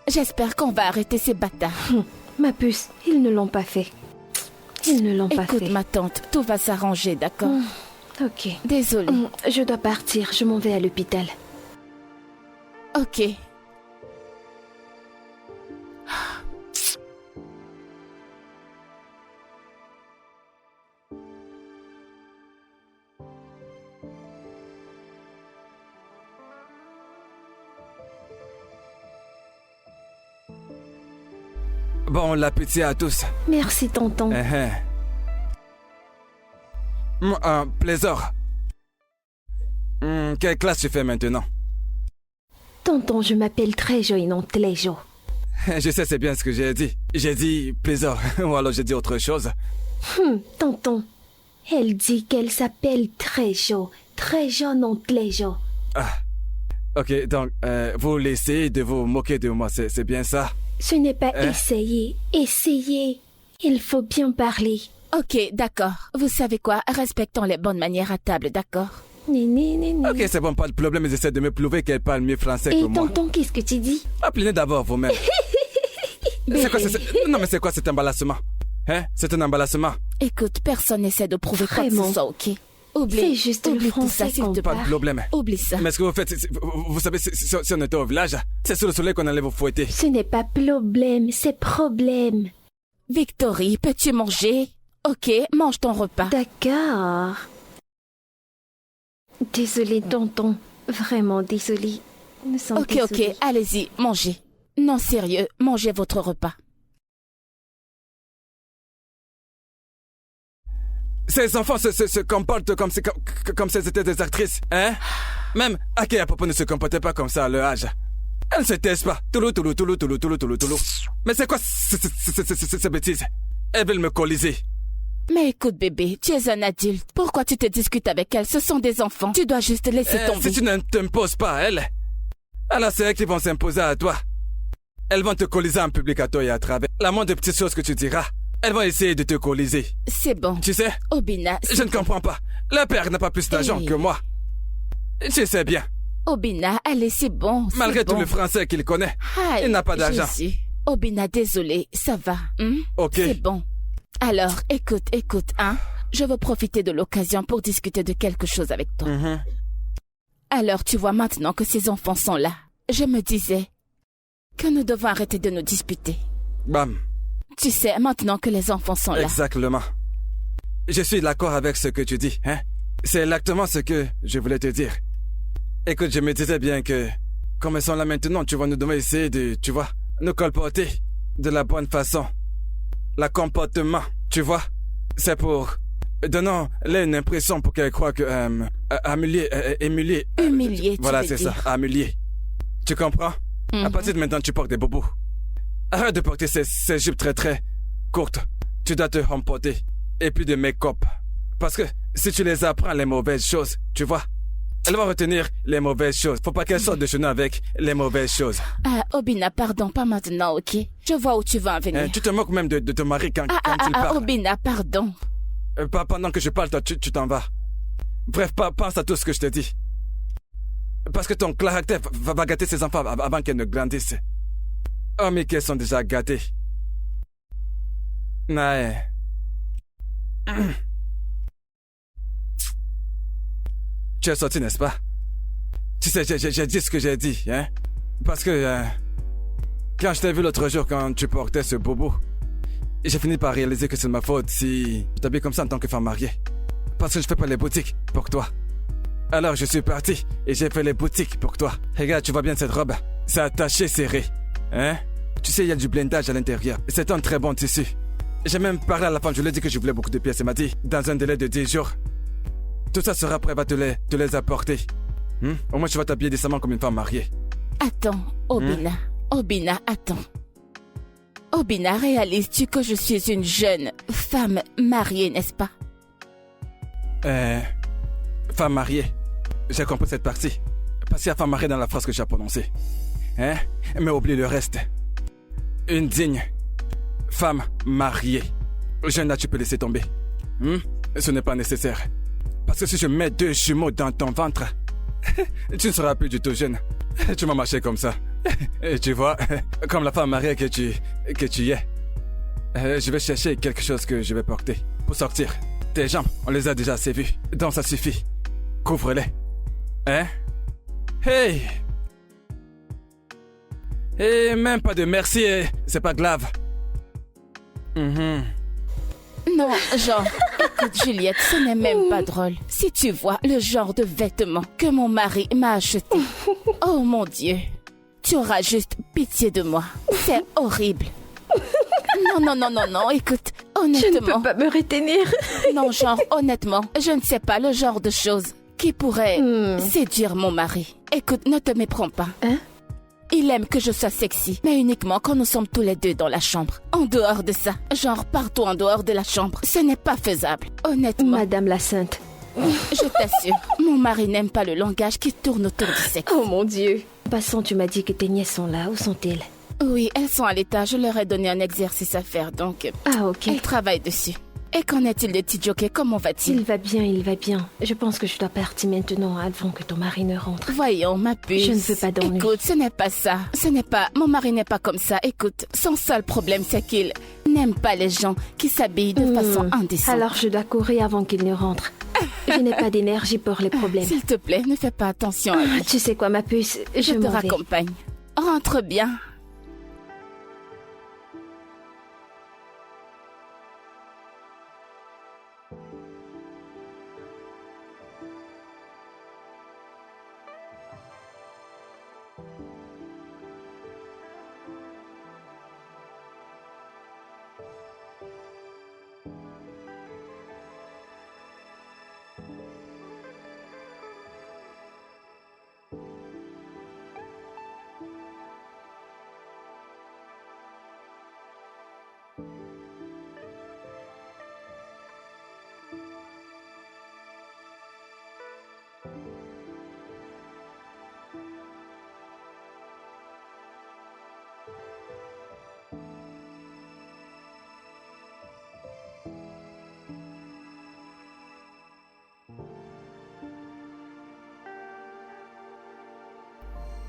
J'espère qu'on va arrêter ces bâtards. Ma puce, ils ne l'ont pas fait. Ils ne l'ont pas Écoute, fait. ma tante, tout va s'arranger, d'accord? Ok. Désolée. Je dois partir, je m'en vais à l'hôpital. Ok. Bon l'appétit à tous. Merci, tonton. Plaisir. Quelle classe tu fais maintenant? Tonton, je m'appelle Trejo et non Tlejo. Je sais, c'est bien ce que j'ai dit. J'ai dit plaisir, ou alors j'ai dit autre chose. Tonton, elle dit qu'elle s'appelle Trejo. Trejo non Tlejo. Ah. Ok, donc, vous laissez de vous moquer de moi, c'est bien ça? Ce n'est pas essayer. Essayez. Il faut bien parler. Ok, d'accord. Vous savez quoi? Respectons les bonnes manières à table, d'accord? Ok, c'est bon, pas de problème, ils essaient de me prouver qu'elle parle mieux français que Et moi. tonton, qu'est-ce que tu dis? Appelez d'abord vous-même. C'est quoi, non, mais c'est quoi cet emballissement? Hein? C'est un emballissement. Écoute, personne n'essaie de prouver quoi que Vraiment. ce soit, ok? Oublie. C'est juste le Oublie tout ça, français s'il qu'on te Pas plaît. de problème. Oublie ça. Mais ce que vous faites, vous savez, si on était au village, c'est sous le soleil qu'on allait vous fouetter. Ce n'est pas problème, c'est problème. Victory, peux-tu manger? Ok, mange ton repas. D'accord. Désolée, tonton. Vraiment désolée. Nous sommes Ok, désolés. allez-y, mangez. Non, sérieux, mangez votre repas. Ces enfants se comportent comme si c'était des actrices, hein? Même Ake Popo ne se comportait pas comme ça à leur âge. Elle ne se taise pas. Toulou. Mais c'est quoi ces bêtises? Elles veulent me coaliser. Mais écoute, bébé, tu es un adulte. Pourquoi tu te discutes avec elles? Ce sont des enfants. Tu dois juste laisser tomber. Si tu ne t'imposes pas à elles, alors c'est elles qui vont s'imposer à toi. Elles vont te coaliser en public à toi et à travers. La moindre petite chose que tu diras, elles vont essayer de te coaliser. C'est bon. Tu sais? Obina, Je ne comprends pas. Le père n'a pas plus d'argent que moi. Tu sais bien. Obina, allez, c'est bon. c'est Malgré bon. tout le français qu'il connaît, Aïe, il n'a pas d'argent. Jésus. Obina, désolé, ça va. Ok. C'est bon. Alors, écoute, hein. Je veux profiter de l'occasion pour discuter de quelque chose avec toi. Alors, tu vois maintenant que ces enfants sont là. Je me disais que nous devons arrêter de nous disputer. Bam. Tu sais, maintenant que les enfants sont là. Exactement. Je suis d'accord avec ce que tu dis, hein. C'est exactement ce que je voulais te dire. Écoute, je me disais bien que, comme elles sont là maintenant, tu vas nous devons essayer de, tu vois, nous colporter de la bonne façon. Le comportement, tu vois. C'est pour... Donnons-les une impression pour qu'elles croient que... humilier. Humilier, tu Voilà, veux c'est ça, dire. humilier. Tu comprends? À partir de maintenant, tu portes des bobos. Arrête de porter ces jupes très très courtes. Tu dois te remporter. Et plus de make-up. Parce que si tu les apprends les mauvaises choses, tu vois, elles vont retenir les mauvaises choses. Faut pas qu'elles sortent de chez nous avec les mauvaises choses. Ah, Obina, pardon, pas maintenant, ok? Je vois où tu veux en venir. Hein, tu te moques même de ton mari quand il parle. Obina, pardon. Pas pendant que je parle, toi, tu t'en vas. Bref, pense à tout ce que je te dis. Parce que ton caractère va gâter ses enfants avant qu'elles ne grandissent. Oh, mais qu'elles sont déjà gâtées. Ouais. Tu es sorti, n'est-ce pas? Tu sais, j'ai dit ce que j'ai dit, hein? Parce que quand je t'ai vu l'autre jour, quand tu portais ce bobo, j'ai fini par réaliser que c'est de ma faute si je t'habille comme ça en tant que femme mariée. Parce que je fais pas les boutiques pour toi. Alors je suis parti et j'ai fait les boutiques pour toi. Regarde, tu vois bien cette robe? C'est attaché serré. Hein? Tu sais, il y a du blindage à l'intérieur. C'est un très bon tissu. J'ai même parlé à la femme, je lui ai dit que je voulais beaucoup de pièces. Elle m'a dit, dans un délai de 10 jours, tout ça sera prêt, va te les apporter. Au moins, tu vas t'habiller décemment comme une femme mariée. Attends, Obina. Obina, attends. Obina, réalises-tu que je suis une jeune femme mariée, n'est-ce pas? Femme mariée. J'ai compris cette partie. Parce qu'il y a femme mariée dans la phrase que j'ai prononcée. Hein? Mais oublie le reste. Une digne femme mariée. Jeune là, tu peux laisser tomber. Ce n'est pas nécessaire. Parce que si je mets 2 jumeaux dans ton ventre, tu ne seras plus du tout jeune. Tu m'as marché comme ça. Et tu vois, comme la femme mariée que tu es. Je vais chercher quelque chose que je vais porter pour sortir. Tes jambes, on les a déjà assez vues. Donc ça suffit. Couvre-les. Hein? Hey! Et même pas de merci, c'est pas grave. Non, genre, écoute Juliette, ce n'est même pas drôle. Si tu vois le genre de vêtements que mon mari m'a acheté, oh mon Dieu, tu auras juste pitié de moi. C'est horrible. Non, écoute, honnêtement... Je ne peux pas me retenir. Non, genre, honnêtement, je ne sais pas le genre de choses qui pourrait séduire mon mari. Écoute, ne te méprends pas. Hein? Il aime que je sois sexy, mais uniquement quand nous sommes tous les deux dans la chambre. En dehors de ça, genre partout en dehors de la chambre, ce n'est pas faisable. Honnêtement, Madame la Sainte. je t'assure, mon mari n'aime pas le langage qui tourne autour du sexe. Oh mon Dieu. Passons, tu m'as dit que tes nièces sont là. Où sont-elles? Oui, elles sont à l'état. Je leur ai donné un exercice à faire, donc Ah, ok. elles travaillent dessus. Et qu'en est-il de petit jockey? Comment va-t-il? Il va bien, il va bien. Je pense que je dois partir maintenant avant que ton mari ne rentre. Voyons, ma puce. Je ne veux pas d'ennui. Écoute, ce n'est pas ça. Ce n'est pas... Mon mari n'est pas comme ça. Écoute, son seul problème, c'est qu'il n'aime pas les gens qui s'habillent de façon indécente. Alors je dois courir avant qu'il ne rentre. Je n'ai pas d'énergie pour les problèmes. S'il te plaît, ne fais pas attention à lui. Tu sais quoi, ma puce? Je te m'en vais. raccompagne. Rentre bien.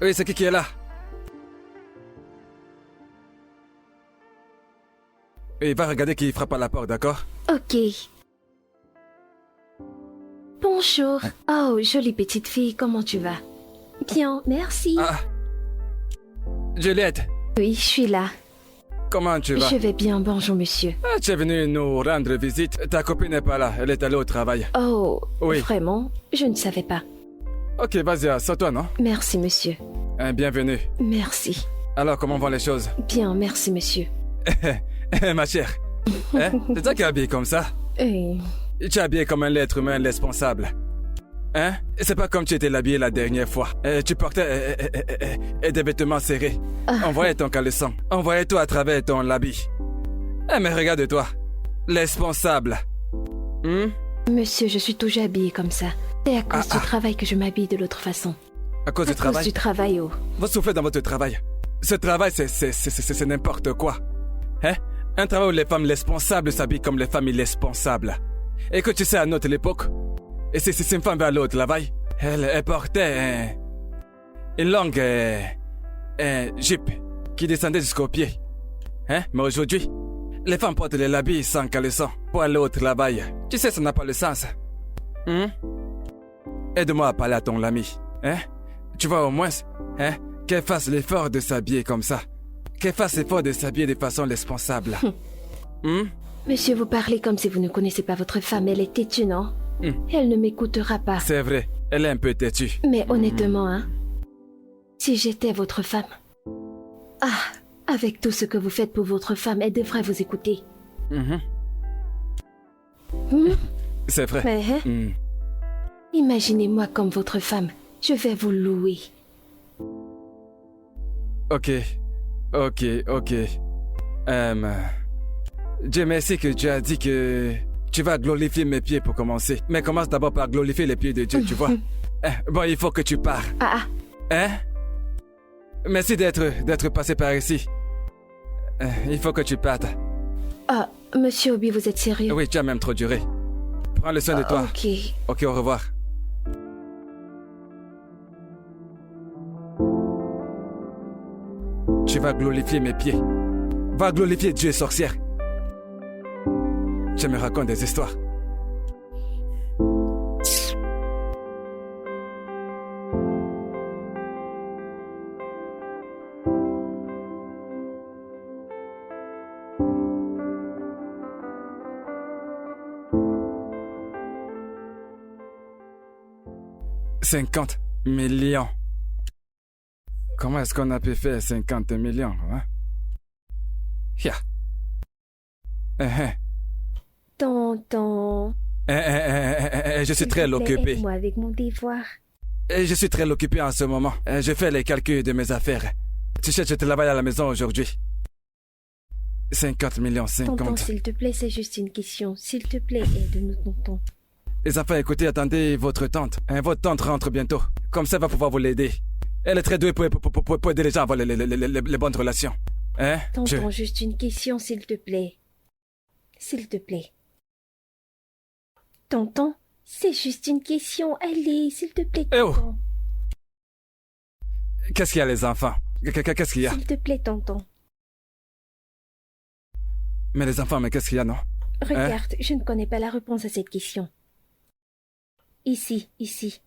Oui, c'est qui est là? Oui, va regarder qui frappe à la porte, d'accord? Ok. Bonjour. Oh, jolie petite fille, comment tu vas? Bien, merci. Ah. Juliette, Oui, je suis là. comment tu vas? Je vais bien, bonjour monsieur. Ah, tu es venue nous rendre visite. Ta copine n'est pas là, elle est allée au travail. Oh, Oui. vraiment? Je ne savais pas. Ok, vas-y, assois-toi, non? Merci monsieur. Bienvenue. Merci. Alors, comment vont les choses? Bien, merci monsieur. Ma chère, hein? C'est toi qui es habillée comme ça? Eh, Tu es habillée comme un être humain responsable. Hein? C'est pas comme tu étais habillée la dernière fois. Tu portais des vêtements serrés. On voyait ton caleçon. On voyait tout à travers ton habit. Mais regarde-toi. Responsable. Monsieur, je suis toujours habillée comme ça. C'est à cause du travail que je m'habille de l'autre façon. À cause À du cause travail? du travail, oh. Vous soufflez dans votre travail. Ce travail, c'est n'importe quoi. Hein? Un travail où les femmes responsables s'habillent comme les femmes irresponsables. Et que tu sais, à notre époque, et si une femme va aller au travail, elle portait une longue jupe qui descendait jusqu'aux pieds. Hein? Mais aujourd'hui, les femmes portent les habits sans caleçon pour aller au travail. Tu sais, ça n'a pas le sens. Aide-moi à parler à ton ami. Hein? Tu vois au moins, hein, qu'elle fasse l'effort de s'habiller comme ça. Qu'elle fasse l'effort de s'habiller de façon responsable. Monsieur, vous parlez comme si vous ne connaissez pas votre femme. Elle est têtue, non? Elle ne m'écoutera pas. C'est vrai, elle est un peu têtue. Mais honnêtement, hein, si j'étais votre femme... Ah, avec tout ce que vous faites pour votre femme, elle devrait vous écouter. C'est vrai. Mais, hein, imaginez-moi comme votre femme. Je vais vous louer. Ok. Dieu merci que tu as dit que tu vas glorifier mes pieds pour commencer. Mais commence d'abord par glorifier les pieds de Dieu, tu vois. Bon, il faut que tu pars. Hein? Merci d'être passé par ici. Il faut que tu partes. Ah, monsieur Obi, vous êtes sérieux? Oui, tu as même trop duré. Prends le soin de toi. Ok. Ok, au revoir. Tu vas glorifier mes pieds. Va glorifier Dieu, sorcière. Tu me racontes des histoires. « 50 millions. Comment est-ce qu'on a pu faire 50 millions, hein? Yeah. Tonton. Je suis S'il très te plaît, occupé. aide-moi avec mon devoir. Je suis très occupé en ce moment. Je fais les calculs de mes affaires. Tu sais, je travaille à la maison aujourd'hui. 50 millions, Tonton, 50. s'il te plaît, c'est juste une question. S'il te plaît, aide-nous, tonton. Les enfants, écoutez, attendez votre tante. Votre tante rentre bientôt. Comme ça, elle va pouvoir vous l'aider. Elle est très douée pour aider les gens à avoir les bonnes relations. Hein? Tonton, juste une question, s'il te plaît. S'il te plaît. Tonton, c'est juste une question. Allez, s'il te plaît, Eh oh! tonton. Qu'est-ce qu'il y a, les enfants? Qu'est-ce qu'il y a? S'il te plaît, tonton. Mais les enfants, mais qu'est-ce qu'il y a, non? Regarde, je ne connais pas la réponse à cette question. Ici, ici.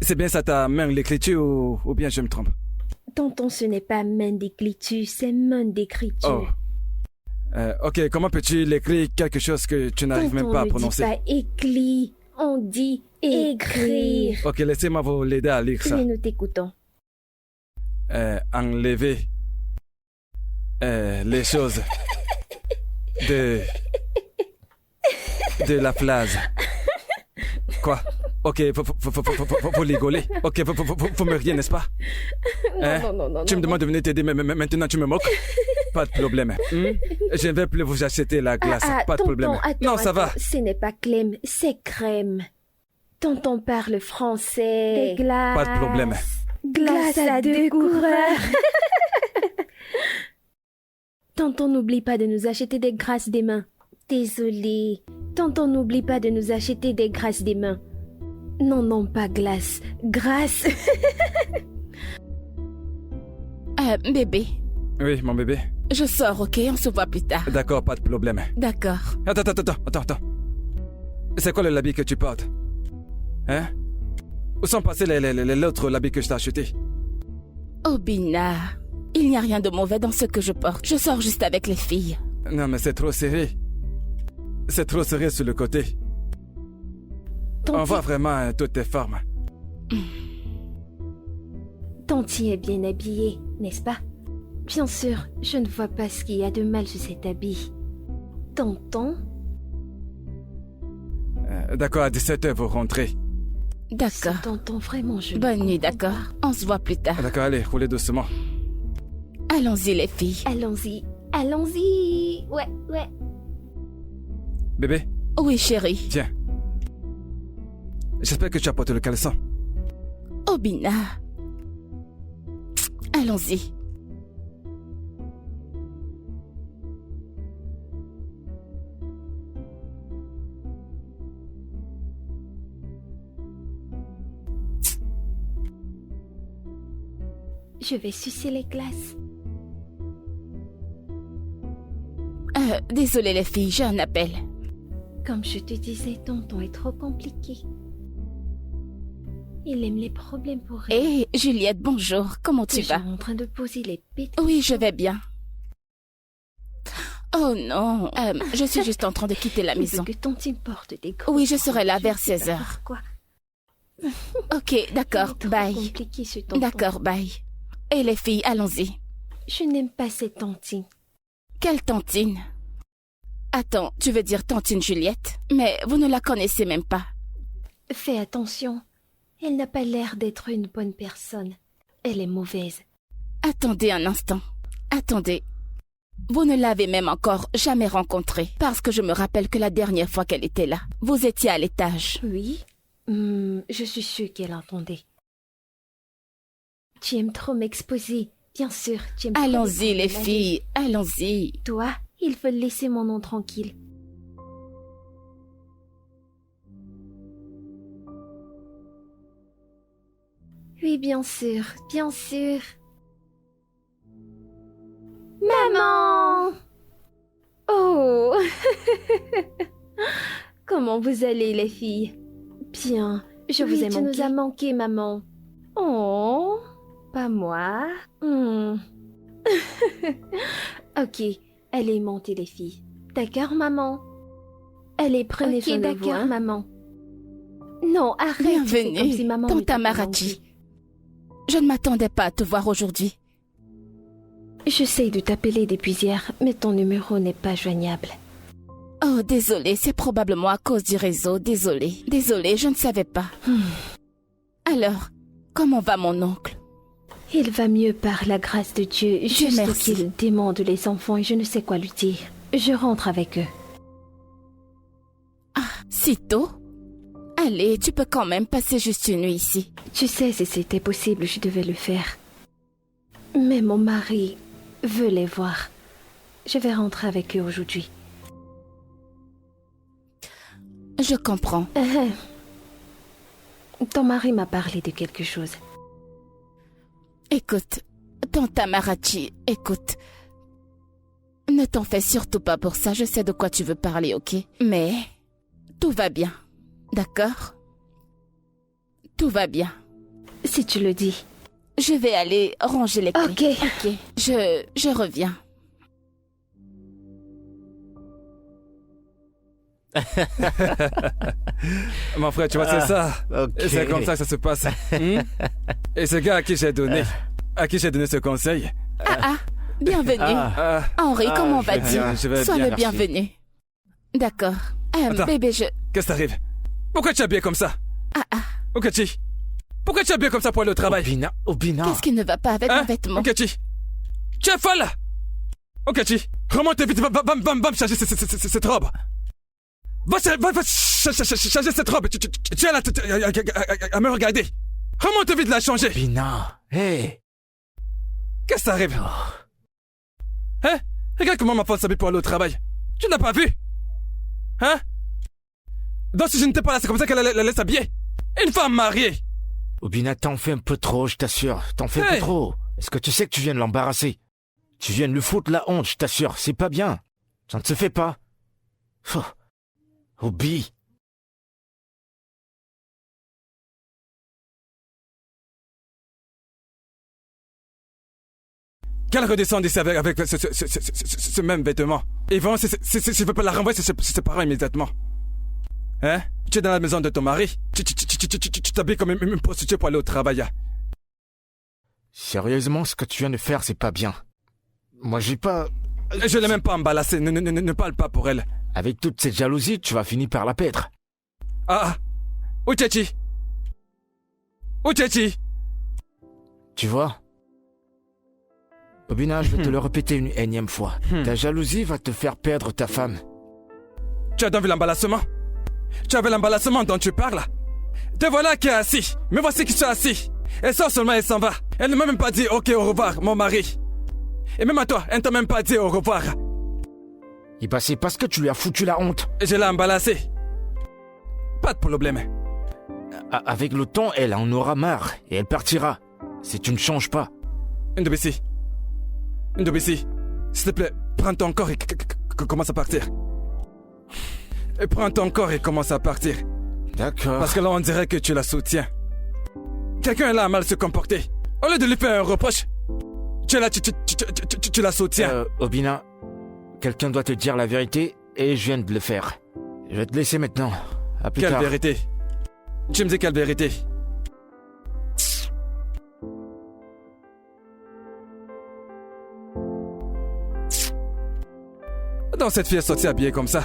C'est bien ça ta main d'écriture ou bien je me trompe? Tonton, ce n'est pas main d'écriture, c'est main d'écriture. Oh. Ok, comment peux-tu l'écrire quelque chose que tu n'arrives même pas à prononcer? On ne dit pas écrit, on dit écrire. Ok, laissez-moi vous l'aider à lire ça. Oui, nous t'écoutons. Enlever les choses de la phrase. Quoi? Ok, faut rigoler. Ok, faut me rire, n'est-ce pas? Non. Tu me demandes de venir t'aider, mais maintenant tu me moques? Pas de problème. Je ne vais plus vous acheter la glace. Pas de problème. Non, ça va. Ce n'est pas Clem, c'est crème. Tonton parle français. Des glaces. Pas de problème. Glace à deux coureurs. Tonton, n'oublie pas de nous acheter des grâces des mains. Désolé. Tonton, n'oublie pas de nous acheter des grâces des mains. Non, pas glace. Grâce. Bébé. Oui, mon bébé. Je sors, ok? On se voit plus tard. D'accord, pas de problème. D'accord. Attends. C'est quoi le habit que tu portes? Hein? Où sont passés l'autre habit que je t'ai acheté? Oh, Bina. Il n'y a rien de mauvais dans ce que je porte. Je sors juste avec les filles. Non, mais c'est trop serré. C'est trop serré sur le côté. On voit vraiment toutes tes formes. Tonty est bien habillé, n'est-ce pas? Bien sûr, je ne vois pas ce qu'il y a de mal sur cet habit. Tonton? D'accord, à 17h, vous rentrez. D'accord. C'est tonton vraiment joli. Bonne nuit, d'accord? On se voit plus tard. D'accord, allez, roulez doucement. Allons-y, les filles. Allons-y. Ouais. Bébé? Oui, chérie. Tiens. J'espère que tu as porté le caleçon. Oh, Bina. Allons-y. Je vais sucer les glaces. Désolée, les filles, j'ai un appel. Comme je te disais, tonton est trop compliqué. Il aime les problèmes pour rien. Hé, Juliette, bonjour. Comment tu vas? Je suis en train de poser les bêtes. Oui, je vais bien. Oh non, je suis juste en train de quitter la maison. Que tonton porte des gros. Oui, je serai là vers 16h. Pourquoi? Ok, d'accord, bye. Compliqué, ce tonton. D'accord, bye. Et les filles, allons-y. Je n'aime pas cette tantine. Quelle tantine? Attends, tu veux dire tantine Juliette? Mais vous ne la connaissez même pas. Fais attention. Elle n'a pas l'air d'être une bonne personne. Elle est mauvaise. Attendez un instant. Attendez. Vous ne l'avez même encore jamais rencontrée. Parce que je me rappelle que la dernière fois qu'elle était là, vous étiez à l'étage. Oui? Je suis sûre qu'elle entendait. Tu aimes trop m'exposer. Bien sûr, tu aimes trop. Allons-y, les filles. Allons-y. Toi, il faut laisser mon nom tranquille. Oui, bien sûr, bien sûr. Maman! Oh! Comment vous allez, les filles? Bien, je vous ai manqué. Tu nous as manqué, maman. Oh, pas moi. Ok, allez monter, les filles. D'accord, maman? Allez, prenez soin de vous, hein? Maman. Non, arrête. Bienvenue, si maman Tante Amarachi. Je ne m'attendais pas à te voir aujourd'hui. J'essaye de t'appeler depuis hier, mais ton numéro n'est pas joignable. Oh, désolé, c'est probablement à cause du réseau. Désolé, je ne savais pas. Alors, comment va mon oncle? Il va mieux par la grâce de Dieu. Juste merci. qu'il démande les enfants et je ne sais quoi lui dire. Je rentre avec eux. Si tôt? Allez, tu peux quand même passer juste une nuit ici. Tu sais, si c'était possible, je devais le faire. Mais mon mari veut les voir. Je vais rentrer avec eux aujourd'hui. Je comprends. Ton mari m'a parlé de quelque chose. Écoute, ton Tamarachi, écoute. Ne t'en fais surtout pas pour ça, je sais de quoi tu veux parler, ok? Mais tout va bien, d'accord? Tout va bien. Si tu le dis. Je vais aller ranger les clés. Ok. Je reviens. Mon frère, tu vois, c'est ça. ok. Et c'est comme ça que ça se passe. Et ce gars à qui j'ai donné ce conseil. Bienvenue. Henri, comment vas-tu? je vais Sois bien, le merci. bienvenu. D'accord. Attends. Bébé, Qu'est-ce qui t'arrive? Pourquoi tu es habillé comme ça? Okechi, pourquoi tu es habillé comme ça pour aller au travail? Obina. Qu'est-ce qui ne va pas avec mes vêtements? Okechi, tu es folle! Okechi, remonte vite, va me changer cette robe. Va changer cette robe. Tu es là à me regarder. Remonte vite la changer. Obina, hey. Qu'est-ce qui t'arrive? Hein? Regarde comment ma femme s'habille pour aller au travail. Tu n'as pas vu? Hein? Donc si je n'étais pas là, c'est comme ça qu'elle allait s'habiller. Une femme mariée. Obina, t'en fais un peu trop, je t'assure. T'en fais un peu trop. Est-ce que tu sais que tu viens de l'embarrasser? Tu viens de lui foutre la honte, je t'assure. C'est pas bien. Ça ne se fait pas. Obi. Qu'elle redescende ici avec ce même vêtement. Et vraiment, si je veux pas la renvoyer, c'est ses parents immédiatement. Hein? Tu es dans la maison de ton mari. Tu t'habilles comme une prostituée pour aller au travail. Sérieusement, ce que tu viens de faire, c'est pas bien. Moi, j'ai pas... Je l'ai même pas embalassée. Ne parle pas pour elle. Avec toute cette jalousie, tu vas finir par la perdre. Uchechi. Tu vois? Obina, je vais te le répéter une énième fois. Ta jalousie va te faire perdre ta femme. Tu as donc vu l'emballassement? Tu avais l'emballassement dont tu parles? Te voilà qui est assis. Mais voici qui sont assis. Elle sort seulement et s'en va. Elle ne m'a même pas dit ok au revoir, mon mari. Et même à toi, elle ne t'a même pas dit au revoir. Et bah c'est parce que tu lui as foutu la honte. Je l'ai emballassée. Pas de problème. Avec le temps, elle en aura marre et elle partira. Si tu ne changes pas. Ndobisi, s'il te plaît, prends ton corps et commence à partir. Et prends ton corps et commence à partir. D'accord. Parce que là, on dirait que tu la soutiens. Quelqu'un est là à mal se comporter. Au lieu de lui faire un reproche, tu es là, tu la soutiens. Obina, quelqu'un doit te dire la vérité et je viens de le faire. Je vais te laisser maintenant. À plus Quelle tard. vérité? Tu me dis quelle vérité? Donc cette fille est sortie habillée comme ça.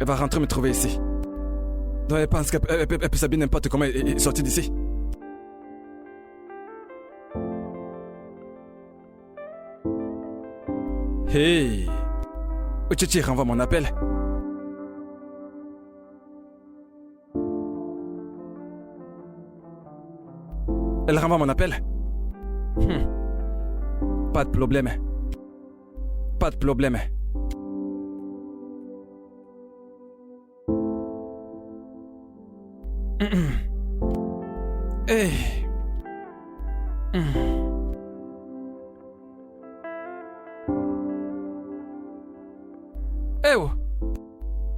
Elle va rentrer me trouver ici. Donc elle pense qu'elle peut s'habiller n'importe comment et sortir d'ici. Hey! Uchichi renvoie mon appel. Elle renvoie mon appel. Pas de problème. Pas de problème. Hey. Eh oh,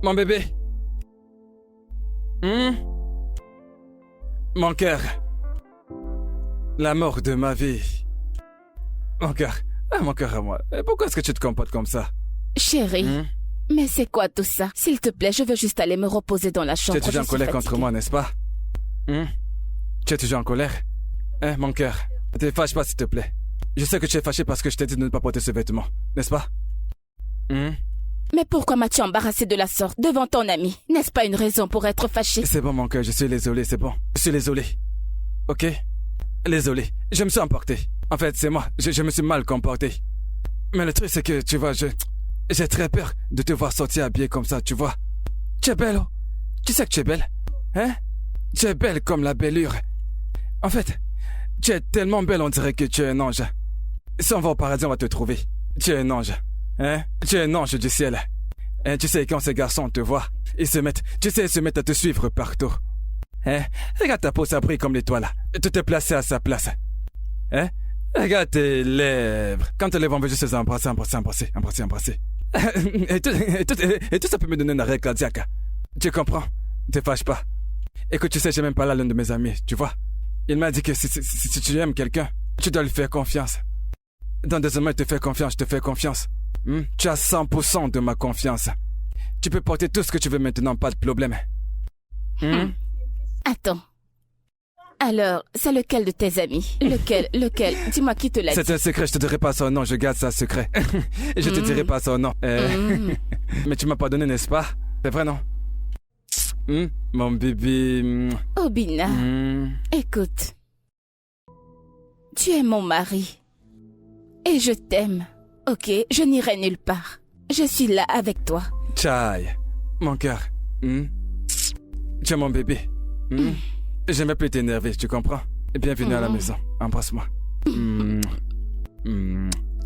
mon bébé. Mon cœur. L'amour de ma vie. Mon cœur. Mon cœur à moi. Pourquoi est-ce que tu te comportes comme ça? Chérie, mais c'est quoi tout ça? S'il te plaît, je veux juste aller me reposer dans la Tu chambre. es toujours en colère contre moi, n'est-ce pas? Tu es toujours en colère? Hein, mon cœur? Ne te fâche pas, s'il te plaît. Je sais que tu es fâché parce que je t'ai dit de ne pas porter ce vêtement, n'est-ce pas? Mais pourquoi m'as-tu embarrassé de la sorte devant ton ami? N'est-ce pas une raison pour être fâché? C'est bon, mon cœur, je suis désolé, c'est bon. Je suis désolé. Ok? Désolé. Je me suis emporté. En fait, c'est moi. Je me suis mal comporté. Mais le truc, c'est que, tu vois, j'ai très peur de te voir sortir habillée comme ça, tu vois. Tu es belle, oh. Tu sais que tu es belle. Hein? Tu es belle comme la bellure. En fait, tu es tellement belle, on dirait que tu es un ange. Si on va au paradis, on va te trouver. Tu es un ange. Hein? Tu es un ange du ciel. Hein? Tu sais, quand ces garçons te voient, ils se mettent à te suivre partout. Hein? Regarde ta peau, ça brille comme l'étoile. Tout est placé à sa place. Hein? Regarde tes lèvres. Quand tes lèvres, on veut juste les embrasser. Et tout ça peut me donner un arrêt cardiaque. Tu comprends? Ne te fâche pas. Écoute, tu sais, j'ai même pas là l'un de mes amis, tu vois. Il m'a dit que si tu aimes quelqu'un, tu dois lui faire confiance. Dans des hommes, je te fais confiance. Tu as 100% de ma confiance. Tu peux porter tout ce que tu veux maintenant, pas de problème. Attends. Alors, c'est lequel de tes amis? Lequel? Dis-moi qui te l'a dit. C'est un secret, je te dirai pas son nom, je garde ça secret. Je te dirai pas son nom. Mais tu m'as pardonné, n'est-ce pas? C'est vrai, non? Mon bébé. Obina, écoute. Tu es mon mari. Et je t'aime. Ok, je n'irai nulle part. Je suis là avec toi. Chai, mon cœur. Tu es mon bébé. J'aimais plus t'énerver, tu comprends? Bienvenue à la maison. Embrasse-moi.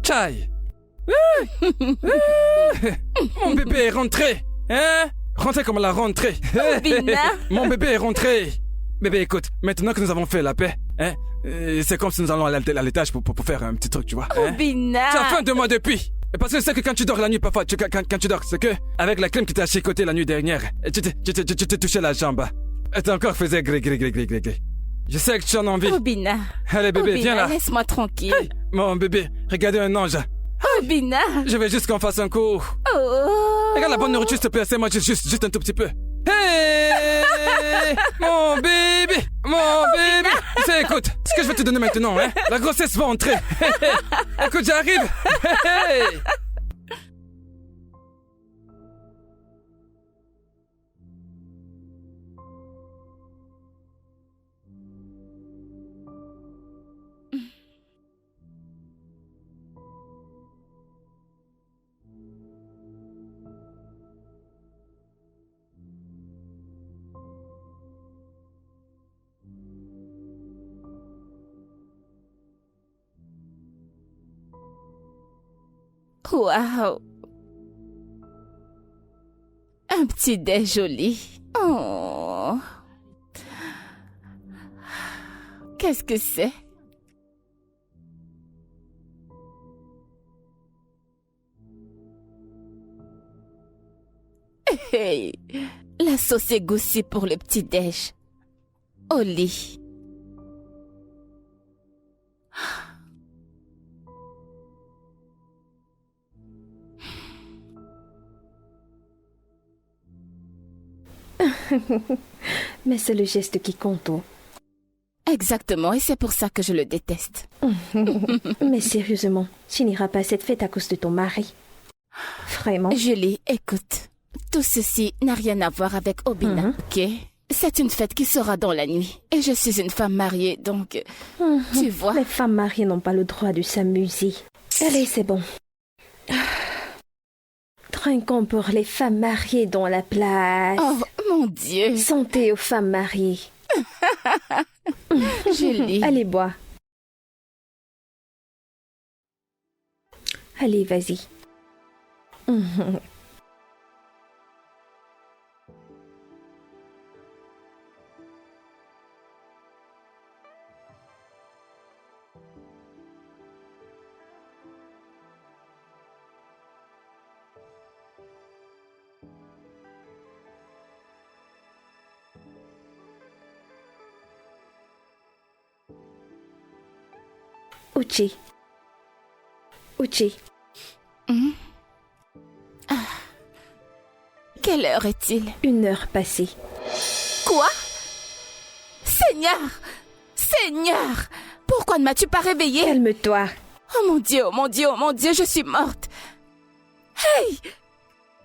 Chai. Mon bébé est rentré. Hein? Rentré comme la rentrée. Obina. Mon bébé est rentré. Bébé, écoute, maintenant que nous avons fait la paix, hein, c'est comme si nous allons à l'étage pour faire un petit truc, tu vois. Obina. Tu as faim de moi depuis. Parce que c'est que quand tu dors la nuit, parfois, quand tu dors, c'est que, avec la crème qui t'a chicoté la nuit dernière, tu t'es touché la jambe. Et ton corps faisait gré. Je sais que tu en as envie. Obina. Allez, bébé, Obina, viens là. Laisse-moi tranquille. Hey, mon bébé, regardez un ange. Obina. Je veux juste qu'on fasse un coup. Regarde la bonne nourriture, s'il te plaît, c'est moi juste un tout petit peu. Hey, mon bébé. Écoute, ce que je vais te donner maintenant, hein, la grossesse va entrer. Écoute, j'arrive. Hey. Waouh. Un petit dé joli. Oh. Qu'est-ce que c'est? Hey. La sauce est goussie pour le petit déj. Au lit. Mais c'est le geste qui compte. Exactement, et c'est pour ça que je le déteste. Mais sérieusement, tu n'iras pas à cette fête à cause de ton mari. Vraiment? Julie, écoute. Tout ceci n'a rien à voir avec Obina, ok? C'est une fête qui sera dans la nuit. Et je suis une femme mariée, donc... Tu vois? Les femmes mariées n'ont pas le droit de s'amuser. Allez, c'est bon. Trinquons pour les femmes mariées dans la place. Oh, mon Dieu. Santé aux femmes mariées. Julie. Allez, bois. Allez, vas-y. Uchi. Quelle heure est-il? 1 heure passée. Quoi? Seigneur! Pourquoi ne m'as-tu pas réveillée? Calme-toi. Oh mon Dieu, je suis morte. Hey!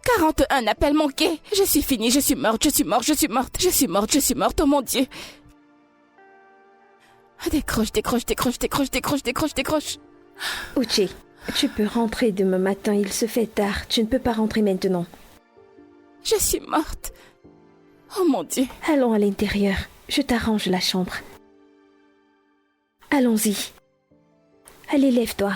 41 appels manqués. Je suis finie, je suis morte, je suis morte, je suis morte, je suis morte, je suis morte, oh mon Dieu. Décroche, décroche, décroche, décroche, décroche, décroche, décroche. Uche, tu peux rentrer demain matin, il se fait tard. Tu ne peux pas rentrer maintenant. Je suis morte. Oh mon Dieu. Allons à l'intérieur, je t'arrange la chambre. Allons-y. Allez, lève-toi.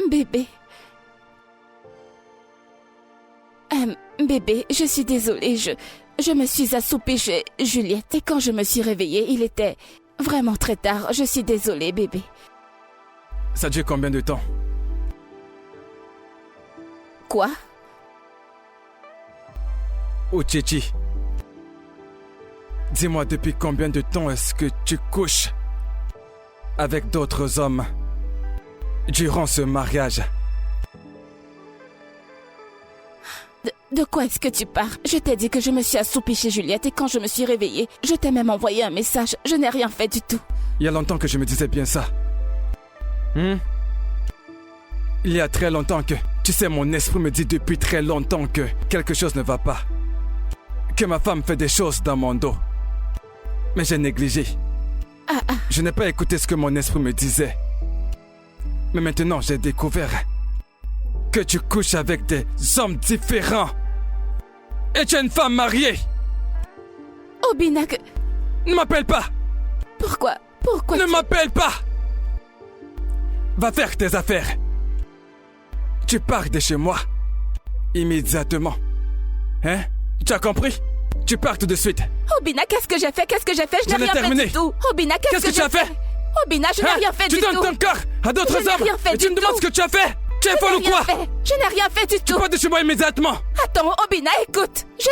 Bébé. Bébé, je suis désolée, je me suis assoupie chez Juliette et quand je me suis réveillée, il était vraiment très tard. Je suis désolée, bébé. Ça dure combien de temps? Quoi? Oh Chichi, dis-moi depuis combien de temps est-ce que tu couches avec d'autres hommes durant ce mariage? De quoi est-ce que tu parles? Je t'ai dit que je me suis assoupie chez Juliette et quand je me suis réveillée, je t'ai même envoyé un message. Je n'ai rien fait du tout. Il y a longtemps que je me disais bien ça. Il y a très longtemps que... Tu sais, mon esprit me dit depuis très longtemps que quelque chose ne va pas. Que ma femme fait des choses dans mon dos. Mais j'ai négligé. Je n'ai pas écouté ce que mon esprit me disait. Mais maintenant, j'ai découvert que tu couches avec des hommes différents. Et tu es une femme mariée. Obina, Ne m'appelle pas. Pourquoi Ne m'appelle pas. Va faire tes affaires. Tu pars de chez moi. Immédiatement. Hein? Tu as compris? Tu pars tout de suite. Obina, qu'est-ce que j'ai fait? Je n'ai rien terminé. fait du tout. Obina, qu'est-ce que tu as fait? Obina, je n'ai rien fait du tout. Tu donnes ton corps à d'autres Je n'ai hommes rien fait et tu du me demandes tout. ce que tu as fait? Tu es folle ou quoi? Je n'ai rien fait du Tu tout. pars de chez moi immédiatement. Attends, Obina, écoute. Je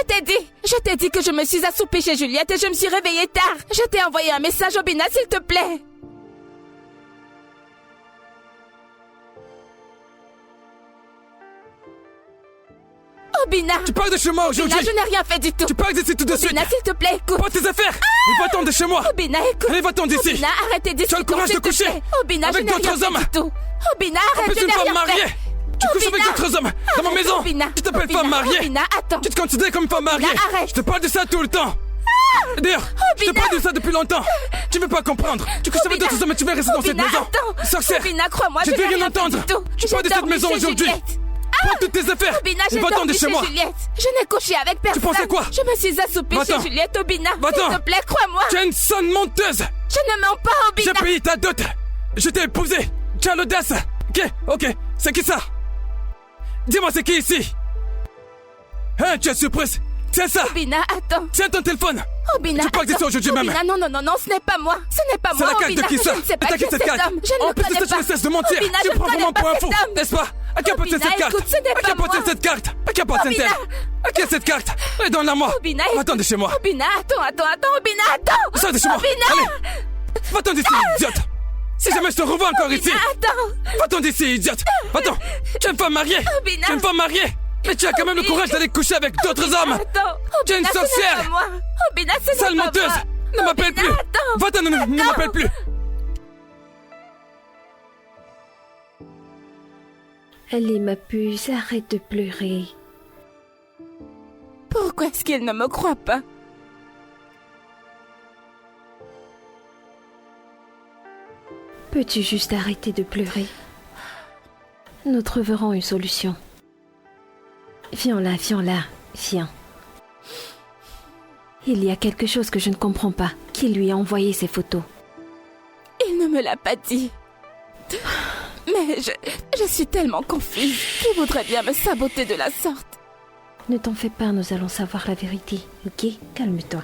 t'ai dit que je me suis assoupie chez Juliette et je me suis réveillée tard. Je t'ai envoyé un message, Obina, s'il te plaît. Obina. Tu pars de chez moi aujourd'hui. Obina, je n'ai rien fait du tout. Tu pars d'ici tout de suite. Obina, s'il te plaît, écoute. Prends tes affaires et va-t'en de chez moi. Obina, écoute. Allez, va-t'en d'ici. Obina, arrêtez d'y Tu as le courage de coucher Obina, je avec n'ai rien d'autres fait hommes. du tout. Obina, En arrête, plus, je une n'ai femme rien mariée. fait. Tu couches avec Obina. d'autres hommes dans ma Arrête, maison. Obina. Tu t'appelles Obina, femme mariée. Obina, attends. Tu te considères comme femme mariée. Obina, arrête. Je te parle de ça tout le temps. D'ailleurs, je te Obina. parle de ça depuis longtemps. Tu veux pas comprendre. Tu couches avec Obina. d'autres hommes et tu veux rester dans cette Obina, maison. attends. Sorcière. Obina, crois-moi, Je je ne veux n'ai rien rien fait entendre. du tout. Tu J'ai pars de cette dormi maison chez aujourd'hui. Juliette. Prends toutes tes affaires Obina, et j'ai va-t'en dormi de chez moi. Juliette. Je n'ai couché avec personne. pensais quoi? Je me suis assoupie Va-t'en. chez Juliette, Obina. Va-t'en. S'il te plaît, crois-moi. Tu es une sonne menteuse. Je ne mens pas, J'ai Obina. payé ta dot. Je t'ai épousé. Tu as l'audace. Ok. C'est qui ça? Dis-moi, c'est qui ici? Hein, tu es surprise? C'est ça. Obina, attends. Tiens ton téléphone. Obina, Tu pars d'ici attends. aujourd'hui même. Obina, non, ce n'est pas moi. Ce n'est pas C'est moi, la carte Obina. de qui ça? Je ne sais Et pas t'as qui qui est cette cet carte? homme. Je ne En le plus de connais ça, tu pas. ne cesses de mentir. Obina, Tu je ne prends connais vraiment pas pour un cet fou, homme. n'est-ce pas? À qui appartient Obina, cette carte? écoute, ce n'est À qui pas appartient moi. cette carte? À qui appartient-elle? Obina. À qui est cette carte? Et donne-la moi. Obina, Va-t'en de chez moi. Obina, attends, Obina, attends. Sors de chez moi. Obina. Allez. Va-t'en d'ici, idiote. Si jamais je te revois encore ici. Obina, attends. Va-t'en d'ici, idiote. Va-t'en. Tu es une femme mariée. Obina. Tu es une femme mariée. Mais tu as quand même le courage d'aller coucher avec d'autres hommes. Attends. Tu es une Obina, ce n'est sorcière. pas moi. Obina, ce n'est Sale pas menteuse. moi. Ne m'appelle Obina, plus. attends. Va-t'en, ne m'appelle plus. Allez, ma puce, arrête de pleurer. Pourquoi est-ce qu'il ne me croit pas? Peux-tu juste arrêter de pleurer? Nous trouverons une solution. Viens là, viens. Il y a quelque chose que je ne comprends pas. Qui lui a envoyé ces photos? Il ne me l'a pas dit. Mais je suis tellement confuse. Qui voudrait bien me saboter de la sorte? Ne t'en fais pas, nous allons savoir la vérité, ok? Calme-toi.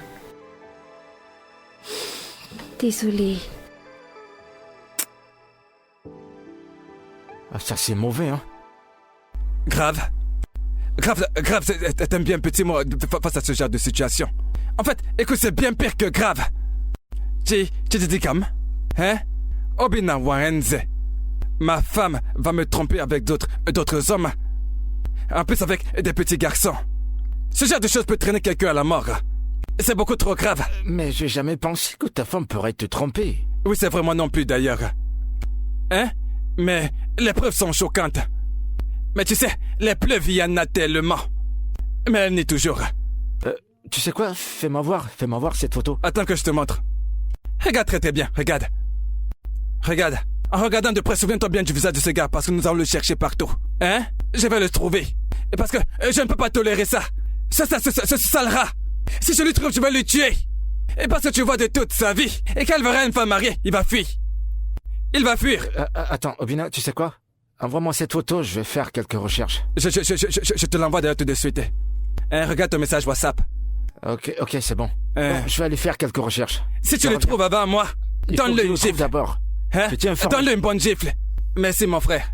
Désolée. Ah, ça c'est mauvais, hein. Grave, t'aimes bien petit mot face à ce genre de situation. En fait, écoute, c'est bien pire que grave. Tu te dis comme, hein? Obina Warenze. ma femme va me tromper avec d'autres hommes. En plus avec des petits garçons. Ce genre de choses peut traîner quelqu'un à la mort. C'est beaucoup trop grave. Mais j'ai jamais pensé que ta femme pourrait te tromper. Oui, c'est vrai, moi non plus d'ailleurs. Hein? Mais les preuves sont choquantes. Mais tu sais, les preuves, il y en a tellement. Mais elle nie toujours. Tu sais quoi? Fais-moi voir cette photo. Attends que je te montre. Regarde très bien, regarde. Regarde. En regardant de près, souviens-toi bien du visage de ce gars parce que nous allons le chercher partout. Hein? Je vais le trouver. Et parce que je ne peux pas tolérer ça. Ce sale rat. Si je le trouve, je vais le tuer. Et parce que tu vois de toute sa vie. Et qu'elle verra une femme mariée, il va fuir. Il va fuir. Attends, Obina, tu sais quoi? Envoie-moi cette photo, je vais faire quelques recherches. Je te l'envoie d'ailleurs tout de suite. Hein, regarde ton message WhatsApp. Ok, c'est bon. Bon, je vais aller faire quelques recherches. Si tu le trouves avant moi, donne-le une gifle. D'abord. Hein? Donne-le une bonne gifle. Merci mon frère.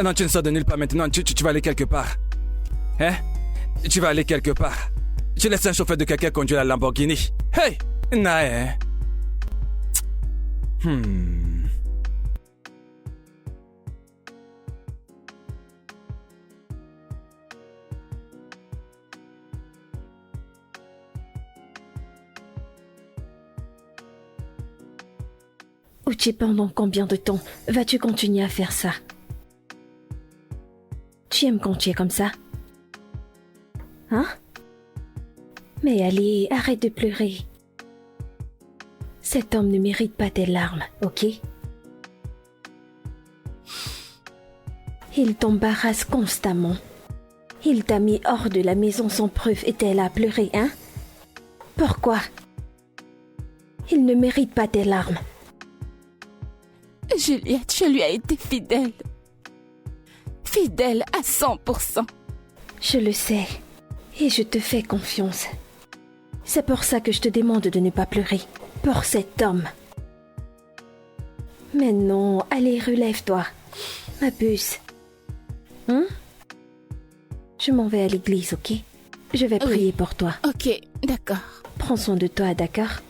Non, tu ne sors de nulle part maintenant, tu vas aller quelque part. Hein? Tu vas aller quelque part. Tu laisses un chauffeur de quelqu'un conduire la Lamborghini. Hey! Nae. Uchi, pendant combien de temps vas-tu continuer à faire ça? Tu aimes quand tu es comme ça? Hein? Mais allez, arrête de pleurer. Cet homme ne mérite pas tes larmes, ok? Il t'embarrasse constamment. Il t'a mis hors de la maison sans preuve et t'es là à pleurer, hein? Pourquoi? Il ne mérite pas tes larmes. Juliette, je lui ai été fidèle. Fidèle à 100%. Je le sais. Et je te fais confiance. C'est pour ça que je te demande de ne pas pleurer. Pour cet homme. Mais non, allez, relève-toi. Ma puce. Hein? Je m'en vais à l'église, ok? Je vais prier pour toi. Ok, d'accord. Prends soin de toi, d'accord?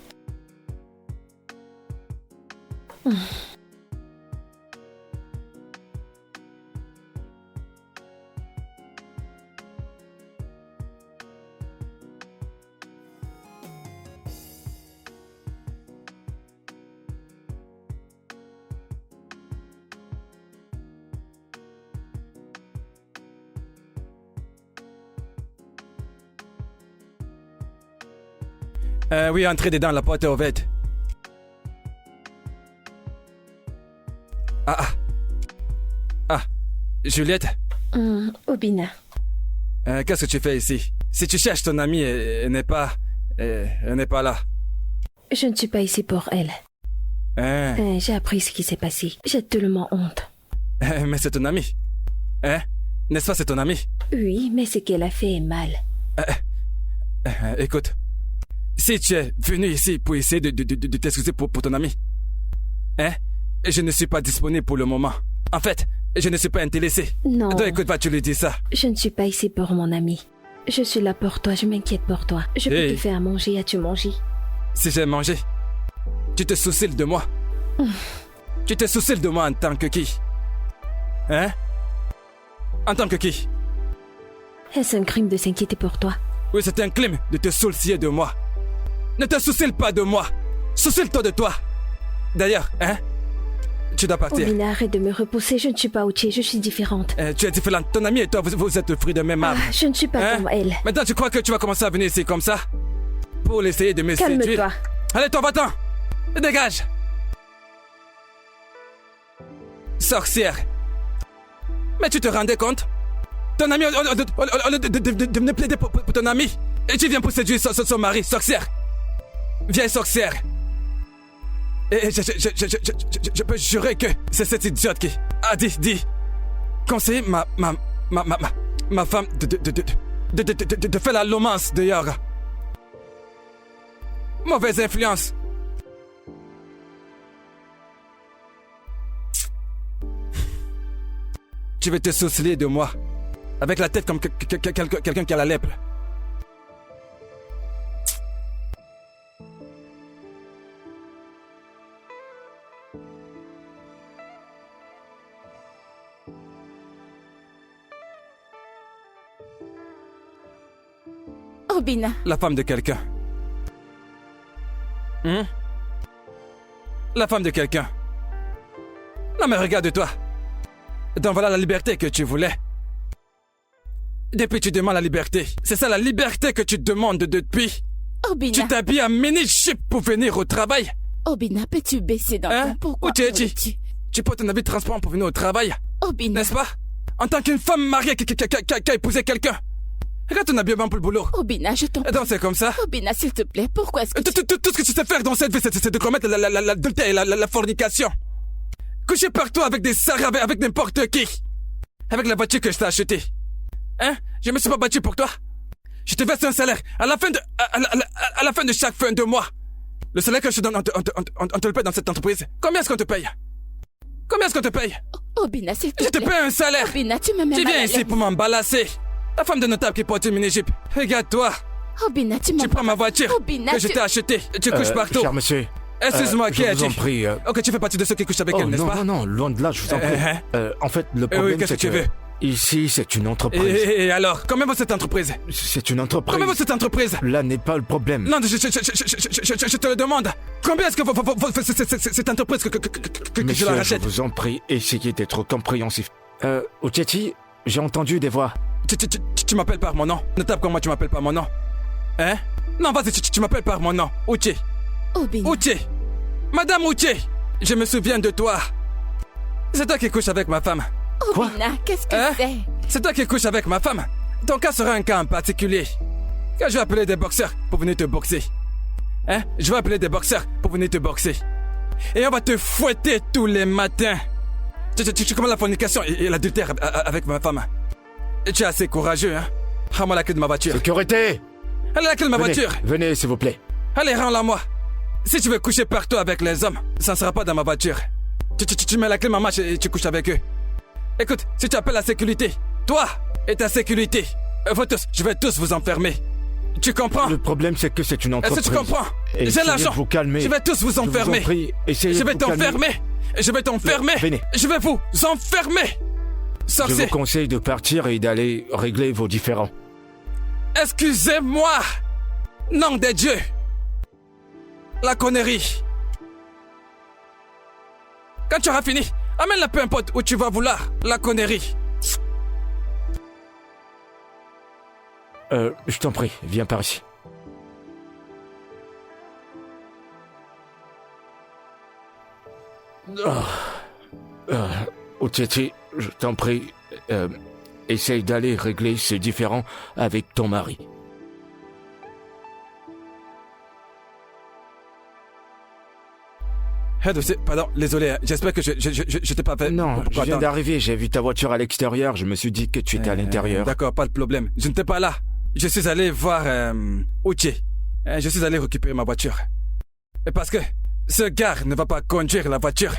Oui, entrez dedans, la porte est ouverte. Juliette? Obina. Qu'est-ce que tu fais ici? Si tu cherches ton amie, elle n'est pas là. Je ne suis pas ici pour elle. J'ai appris ce qui s'est passé. J'ai tellement honte. Mais c'est ton amie. Hein? N'est-ce pas, c'est ton amie? Oui, mais ce qu'elle a fait est mal. Écoute, si tu es venu ici pour essayer de t'excuser pour ton ami, hein? Je ne suis pas disponible pour le moment. En fait, je ne suis pas intéressé. Non. Donc écoute, vas-tu lui dire ça? Je ne suis pas ici pour mon ami. Je suis là pour toi, je m'inquiète pour toi. Je peux te faire à manger, as-tu mangé? Si j'ai mangé, tu te soucies de moi? Tu te soucies de moi en tant que qui? Hein? En tant que qui? Est-ce un crime de s'inquiéter pour toi? Oui, c'est un crime de te soucier de moi. Ne te soucie pas de moi. Soucie-toi de toi. D'ailleurs, hein? Tu dois partir. Obina, arrête de me repousser. Je ne suis pas Uchi, je suis différente. Tu es différente. Ton ami et toi, vous êtes le fruit de même arbre. Je ne suis pas comme elle. Maintenant, tu crois que tu vas commencer à venir ici comme ça? Pour essayer de me séduire? Calme-toi. Allez, toi, va-t'en. Dégage. Sorcière. Mais tu te rendais compte? Ton ami, au lieu de venir plaider pour ton ami, et tu viens pour séduire son mari, sorcière. Viens, sorcière. Et je peux jurer que c'est cette idiote qui a dit conseiller ma femme de faire la romance d'ailleurs. Mauvaise influence. Tu veux te soucier de moi. Avec la tête comme quelqu'un qui a la lèpre. Obina. La femme de quelqu'un. La femme de quelqu'un. Non mais regarde-toi. Donc voilà la liberté que tu voulais. Depuis tu demandes la liberté. C'est ça la liberté que tu demandes depuis. Obina. Tu t'habilles en mini-jupe pour venir au travail. Obina, peux-tu baisser dans ton... Pourquoi Où tu es-tu? Tu portes un habit transparent pour venir au travail. Obina. N'est-ce pas? En tant qu'une femme mariée qui a épousé quelqu'un. Regarde ton habillement pour le boulot. Obina, je t'en prie. Donc c'est comme ça. Obina, s'il te plaît, pourquoi est-ce que Tout ce que tu sais faire dans cette vie, c'est de commettre l'adultère et la fornication. Coucher partout avec des sarres, avec n'importe qui. Avec la voiture que je t'ai achetée. Hein? Je me suis pas battu pour toi. Je te verse un salaire à la fin de chaque fin de mois. Le salaire que je te donne, on te le paye dans cette entreprise. Combien est-ce qu'on te paye? Combien est-ce qu'on te paye? Obina, s'il te plaît. Je te paye un salaire. Obina, tu me mets Tu mal à viens l'aise. ici pour m'embalasser. La femme de notable qui porte une mini-jupe. Regarde-toi. Obina, tu Tu prends ma voiture Obina, que je t'ai achetée. Tu couches partout. Cher monsieur. Excuse-moi, qui je es-tu? vous en prie. Ok, tu fais partie de ceux qui couchent avec elle, n'est-ce non, pas? non, loin de là, je vous en prie. En fait, le problème, qu'est-ce c'est que tu veux? ici, c'est une entreprise. Et alors, combien vaut cette entreprise? C'est une entreprise. Combien vaut cette entreprise? Là n'est pas le problème. Non, je te le demande. Combien est-ce que vaut cette entreprise que je Monsieur, la je rachète? vous en prie, essayez d'être compréhensif. Ochechi, j'ai entendu des voix. Tu m'appelles par mon nom. Notable comme moi, tu m'appelles par mon nom. Hein? Non, vas-y, tu m'appelles par mon nom. Uche. Obina. Uche. Madame Uche. Je me souviens de toi. C'est toi qui couches avec ma femme. Quoi? Obina, qu'est-ce que Hein? c'est? C'est toi qui couches avec ma femme. Ton cas sera un cas en particulier. Quand je vais appeler des boxeurs pour venir te boxer. Hein? Je vais appeler des boxeurs pour venir te boxer. Et on va te fouetter tous les matins. Tu commences la fornication et l'adultère avec ma femme. Et tu es assez courageux, hein? Rends-moi la clé de ma voiture. Sécurité! Allez, la clé de ma Venez, voiture. venez, s'il vous plaît. Allez, rends-la moi. Si tu veux coucher partout avec les hommes, ça ne sera pas dans ma voiture. Tu mets la clé de ma marche et tu couches avec eux. Écoute, si tu appelles la sécurité, toi et ta sécurité, je vais tous vous enfermer. Tu comprends? Le problème, c'est que c'est une entreprise. Est-ce que tu comprends? J'ai Essayez l'argent. de vous calmer. Je vais tous vous enfermer. Je vous en prie, essayez Je vais de vous calmer. t'enfermer. Je vais t'enfermer. Venez. Je vais vous enfermer. Je Sorcier. vous conseille de partir et d'aller régler vos différends. Excusez-moi. Nom des dieux. La connerie. Quand tu auras fini, amène-la peu importe où tu vas vouloir. La connerie. Je t'en prie, viens par ici. Ochechi, je t'en prie, essaye d'aller régler ces différends avec ton mari. Pardon, désolé, j'espère que je t'ai pas fait... Non, beaucoup je viens attendre. d'arriver, j'ai vu ta voiture à l'extérieur, je me suis dit que tu étais à l'intérieur. D'accord, pas de problème. Je n'étais pas là. Je suis allé voir Uche. Je suis allé récupérer ma voiture. Et parce que ce gars ne va pas conduire la voiture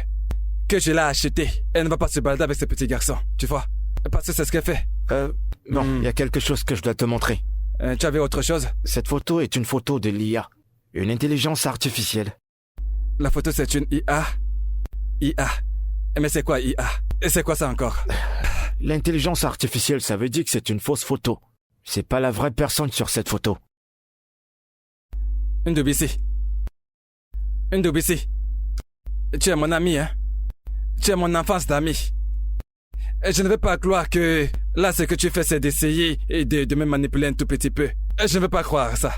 que je l'ai achetée. Elle ne va pas se balader avec ce petit garçon, tu vois. Parce que c'est ce qu'elle fait. Non, il y a quelque chose que je dois te montrer. Tu avais autre chose? Cette photo est une photo de l'IA, une intelligence artificielle. La photo, c'est une IA. IA. Mais c'est quoi IA? Et c'est quoi ça encore? L'intelligence artificielle, ça veut dire que c'est une fausse photo. C'est pas la vraie personne sur cette photo. Une WC. Une WC. Tu es mon ami, hein? Tu es mon enfance d'ami. Et je ne vais pas croire que là, ce que tu fais, c'est d'essayer et de me manipuler un tout petit peu. Et je ne veux pas croire ça.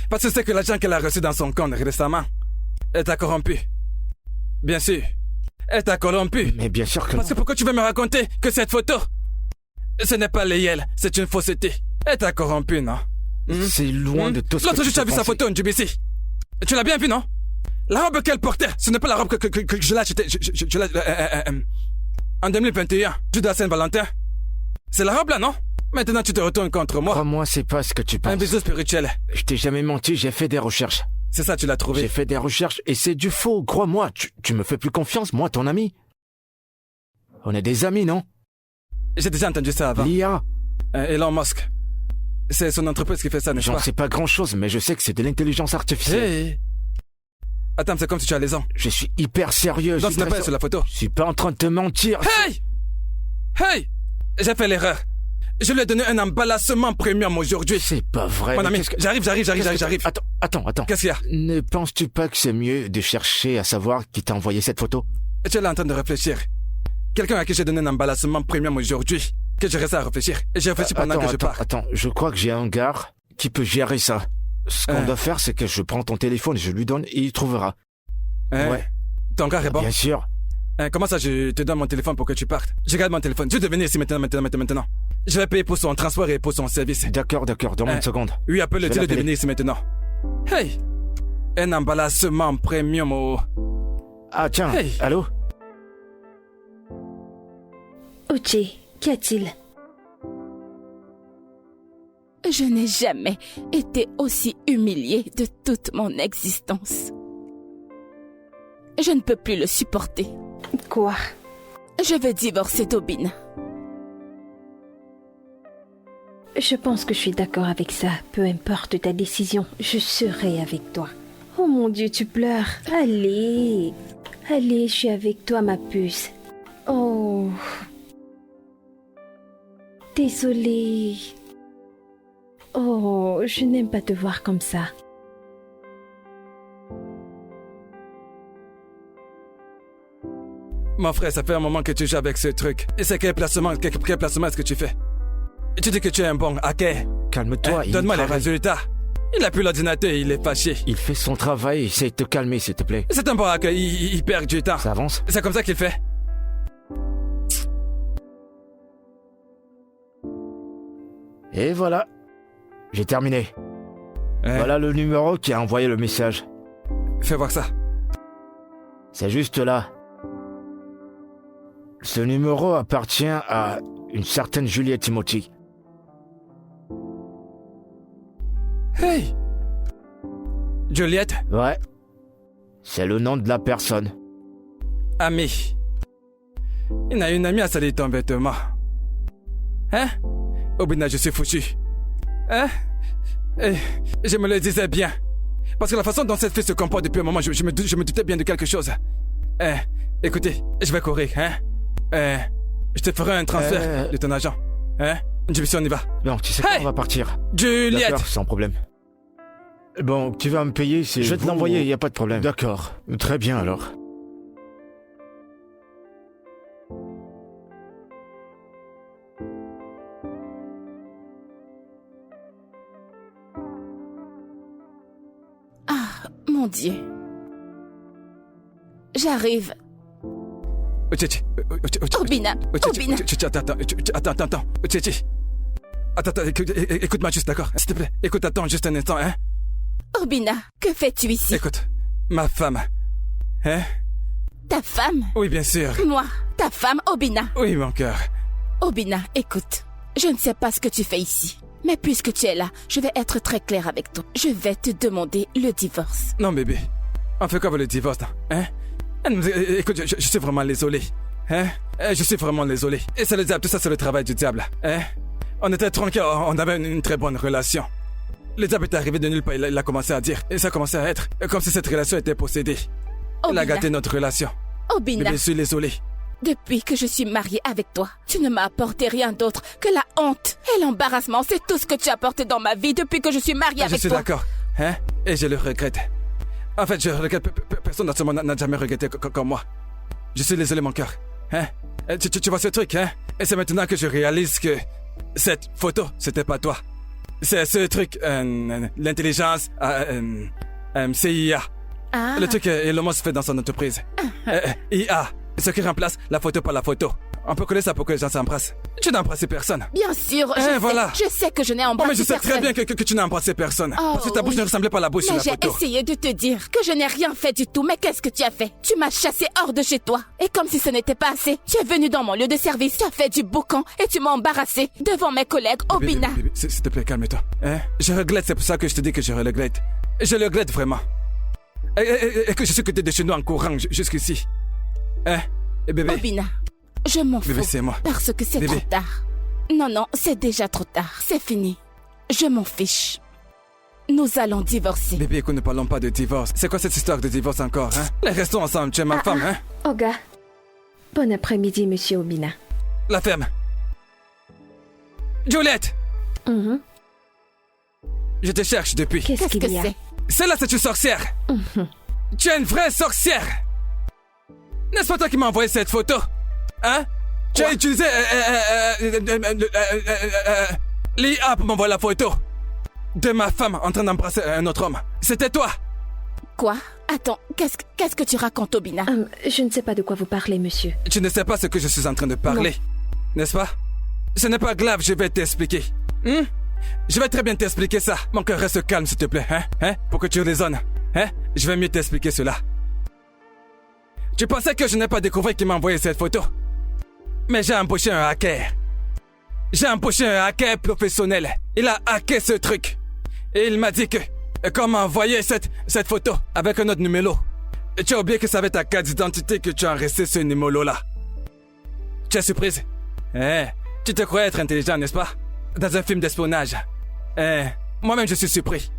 Parce que c'est que l'argent qu'elle a reçu dans son compte récemment, elle t'a corrompu. Bien sûr. Elle t'a corrompu. Mais bien sûr que Parce que pourquoi tu veux me raconter que cette photo, ce n'est pas réel, c'est une fausseté. Elle t'a corrompu, non? c'est loin de tout ce que L'autre jour, tu as vu sa pensais. photo, une JBC. Tu l'as bien vu, non? La robe qu'elle portait, ce n'est pas la robe que je l'ai achetée. Je l'ai... en 2021, jour de la Saint-Valentin. C'est la robe là, non? Maintenant, tu te retournes contre moi. Crois-moi, c'est pas ce que tu Un penses. bisou spirituel. Je t'ai jamais menti, j'ai fait des recherches. C'est ça, tu l'as J'ai trouvé. fait des recherches et c'est du faux, crois-moi. Tu me fais plus confiance, moi, ton ami. On est des amis, non? J'ai déjà entendu ça avant. L'IA? Elon Musk. C'est son entreprise qui fait ça, n'est-ce J'en pas? sais pas grand-chose, mais je sais que c'est de l'intelligence artificielle. Hey. Attends, c'est comme si tu as les ans. Je suis hyper sérieux. Donc je tu n'es suis pas très sur la photo. Je suis pas en train de te mentir. Hey! Hey! J'ai fait l'erreur. Je lui ai donné un emballissement premium aujourd'hui. C'est pas vrai. Mon mais ami, qu'est-ce que- j'arrive. Attends. Qu'est-ce qu'il y a? Ne penses-tu pas que c'est mieux de chercher à savoir qui t'a envoyé cette photo? Tu es là en train de réfléchir. Quelqu'un à qui j'ai donné un emballissement premium aujourd'hui. Que je reste à réfléchir. Et j'ai réfléchi pendant que je pars. Attends, je crois que j'ai un gars qui peut gérer ça. Ce qu'on doit faire, c'est que je prends ton téléphone, je lui donne et il trouvera. Hein? Ouais. Ton gars est bon? Bien sûr. Hein, comment ça, je te donne mon téléphone pour que tu partes? Je garde mon téléphone. Je vais venir ici maintenant. Je vais payer pour son transport et pour son service. D'accord, donne-moi une seconde. Oui, appelle-le, Je vais dis-le de l'appeler. venir ici maintenant. Hey! Un emballissement premium au... Ah tiens, Hey. allô? Uche, qu'y a-t-il? Je n'ai jamais été aussi humiliée de toute mon existence. Je ne peux plus le supporter. Quoi? Je veux divorcer d'Obina. Je pense que je suis d'accord avec ça. Peu importe ta décision, je serai avec toi. Oh mon Dieu, tu pleures. Allez, je suis avec toi, ma puce. Oh. Désolée. Oh, je n'aime pas te voir comme ça. Mon frère, ça fait un moment que tu joues avec ce truc. Et c'est quel placement est-ce que tu fais? Tu dis que tu es un bon hacker. Calme-toi, il Donne-moi les travaille. résultats. Il a plus l'ordinateur et il est fâché. Il fait son travail, essaye de te calmer s'il te plaît. C'est un bon hacker, il perd du temps. Ça avance? C'est comme ça qu'il fait. Et voilà. J'ai terminé. Hein? Voilà le numéro qui a envoyé le message. Fais voir ça. C'est juste là. Ce numéro appartient à une certaine Juliette Timothy. Hey! Juliette, Ouais. C'est le nom de la personne. amie. Il a une amie à salir ton vêtement. Hein? Obina, je suis foutu. Hein? Et je me le disais bien. Parce que la façon dont cette fille se comporte depuis un moment, je me doutais bien de quelque chose. Écoutez, je vais courir, hein? Je te ferai un transfert de ton agent. Hein? Jimmy, on y va. Bon, tu sais quoi, Hey! on va partir. Juliette! D'accord, sans problème. Bon, tu vas me payer, c'est... Je vais te l'envoyer, il n'y a pas de problème. D'accord. Très bien, alors. Ah, mon Dieu. J'arrive. Tchétchi. Obina, Obina. Attends. Tchétchi. Attends, écoute-moi juste, d'accord? S'il te plaît, attends juste un instant, hein? Obina, que fais-tu ici? Écoute, ma femme. Hein? Ta femme? Oui, bien sûr. Moi, ta femme, Obina. Oui, mon cœur. Obina, écoute. Je ne sais pas ce que tu fais ici. Mais puisque tu es là, je vais être très claire avec toi. Je vais te demander le divorce. Non, bébé. On fait quoi avec le divorce, hein? Écoute, je suis vraiment désolé. Hein? Je suis vraiment désolé. Et c'est le diable, tout ça c'est le travail du diable. Hein? On était tranquilles, on avait une très bonne relation. Le diable est arrivé de nulle part, il a commencé à dire. Et ça a commencé à être comme si cette relation était possédée. Il a Obina. gâté notre relation. Obina, Bébé, je suis désolé. depuis que je suis mariée avec toi, tu ne m'as apporté rien d'autre que la honte et l'embarrassement. C'est tout ce que tu as apporté dans ma vie depuis que je suis mariée Je avec suis toi. d'accord. Hein? Et je le regrette. En fait, je regrette. Personne dans ce monde n'a jamais regretté comme moi. Je suis désolé, mon cœur. Hein? Tu vois ce truc, hein? Et c'est maintenant que je réalise que cette photo, c'était pas toi. C'est ce truc, l'intelligence, CIA. Ah, Le truc Elon Musk fait dans son entreprise. IA. Ce qui remplace la photo par la photo. On peut connaître ça pour que les gens s'embrassent. Tu n'as embrassé personne. bien sûr, voilà. je sais que je n'ai Oh, embrassé mais je sais personne. très bien que tu n'as embrassé personne. Oh, Parce que ta bouche oui. ne ressemblait pas à la bouche sur Mais la j'ai photo. essayé de te dire que je n'ai rien fait du tout. Mais qu'est-ce que tu as fait? Tu m'as chassé hors de chez toi. Et comme si ce n'était pas assez, tu es venu dans mon lieu de service, tu as fait du boucan et tu m'as embarrassé devant mes collègues, Obina. Bébé, s'il te plaît, calme-toi. Hein? Je regrette, c'est pour ça que je te dis que je regrette. Je le regrette vraiment. Et que je suis côté de chez nous en courant jusqu'ici. Hein? Et bébé, Obina, Je m'en Bébé, fous. c'est moi. Parce que c'est Bébé. trop tard. Non, non, c'est déjà trop tard. C'est fini. Je m'en fiche. Nous allons divorcer. Bébé, écoute, ne parlons pas de divorce. C'est quoi cette histoire de divorce encore, hein? Restons ensemble, tu es ma femme, hein? Oga. Bon après-midi, monsieur Obina. La ferme. Juliette! Mhm. Je te cherche depuis. Qu'est-ce Qu'est-ce que qu'il y a? c'est? Celle-là, c'est une sorcière. Tu es une vraie sorcière. N'est-ce pas toi qui m'as envoyé cette photo? Hein? Tu as utilisé l'IA pour m'envoyer la photo de ma femme en train d'embrasser un autre homme. C'était toi. Quoi? Attends, qu'est-ce que tu racontes, Obina? Je ne sais pas de quoi vous parlez, monsieur. Tu ne sais pas ce que je suis en train de parler, n'est-ce pas? Ce n'est pas grave, je vais t'expliquer. Je vais très bien t'expliquer ça. Mon cœur, reste calme, s'il te plaît, hein? Pour que tu raisonnes, hein? Je vais mieux t'expliquer cela. Tu pensais que je n'ai pas découvert qui m'a envoyé cette photo? Mais j'ai embauché un hacker. J'ai embauché un hacker professionnel. Il a hacké ce truc. Et il m'a dit que... Quand m'a envoyé cette photo avec un autre numéro. Et tu as oublié que ça avait ta carte d'identité que tu as resté ce numéro-là. Tu es surprise? Tu te croyais être intelligent, n'est-ce pas? Dans un film d'espionnage. Moi-même, je suis surpris.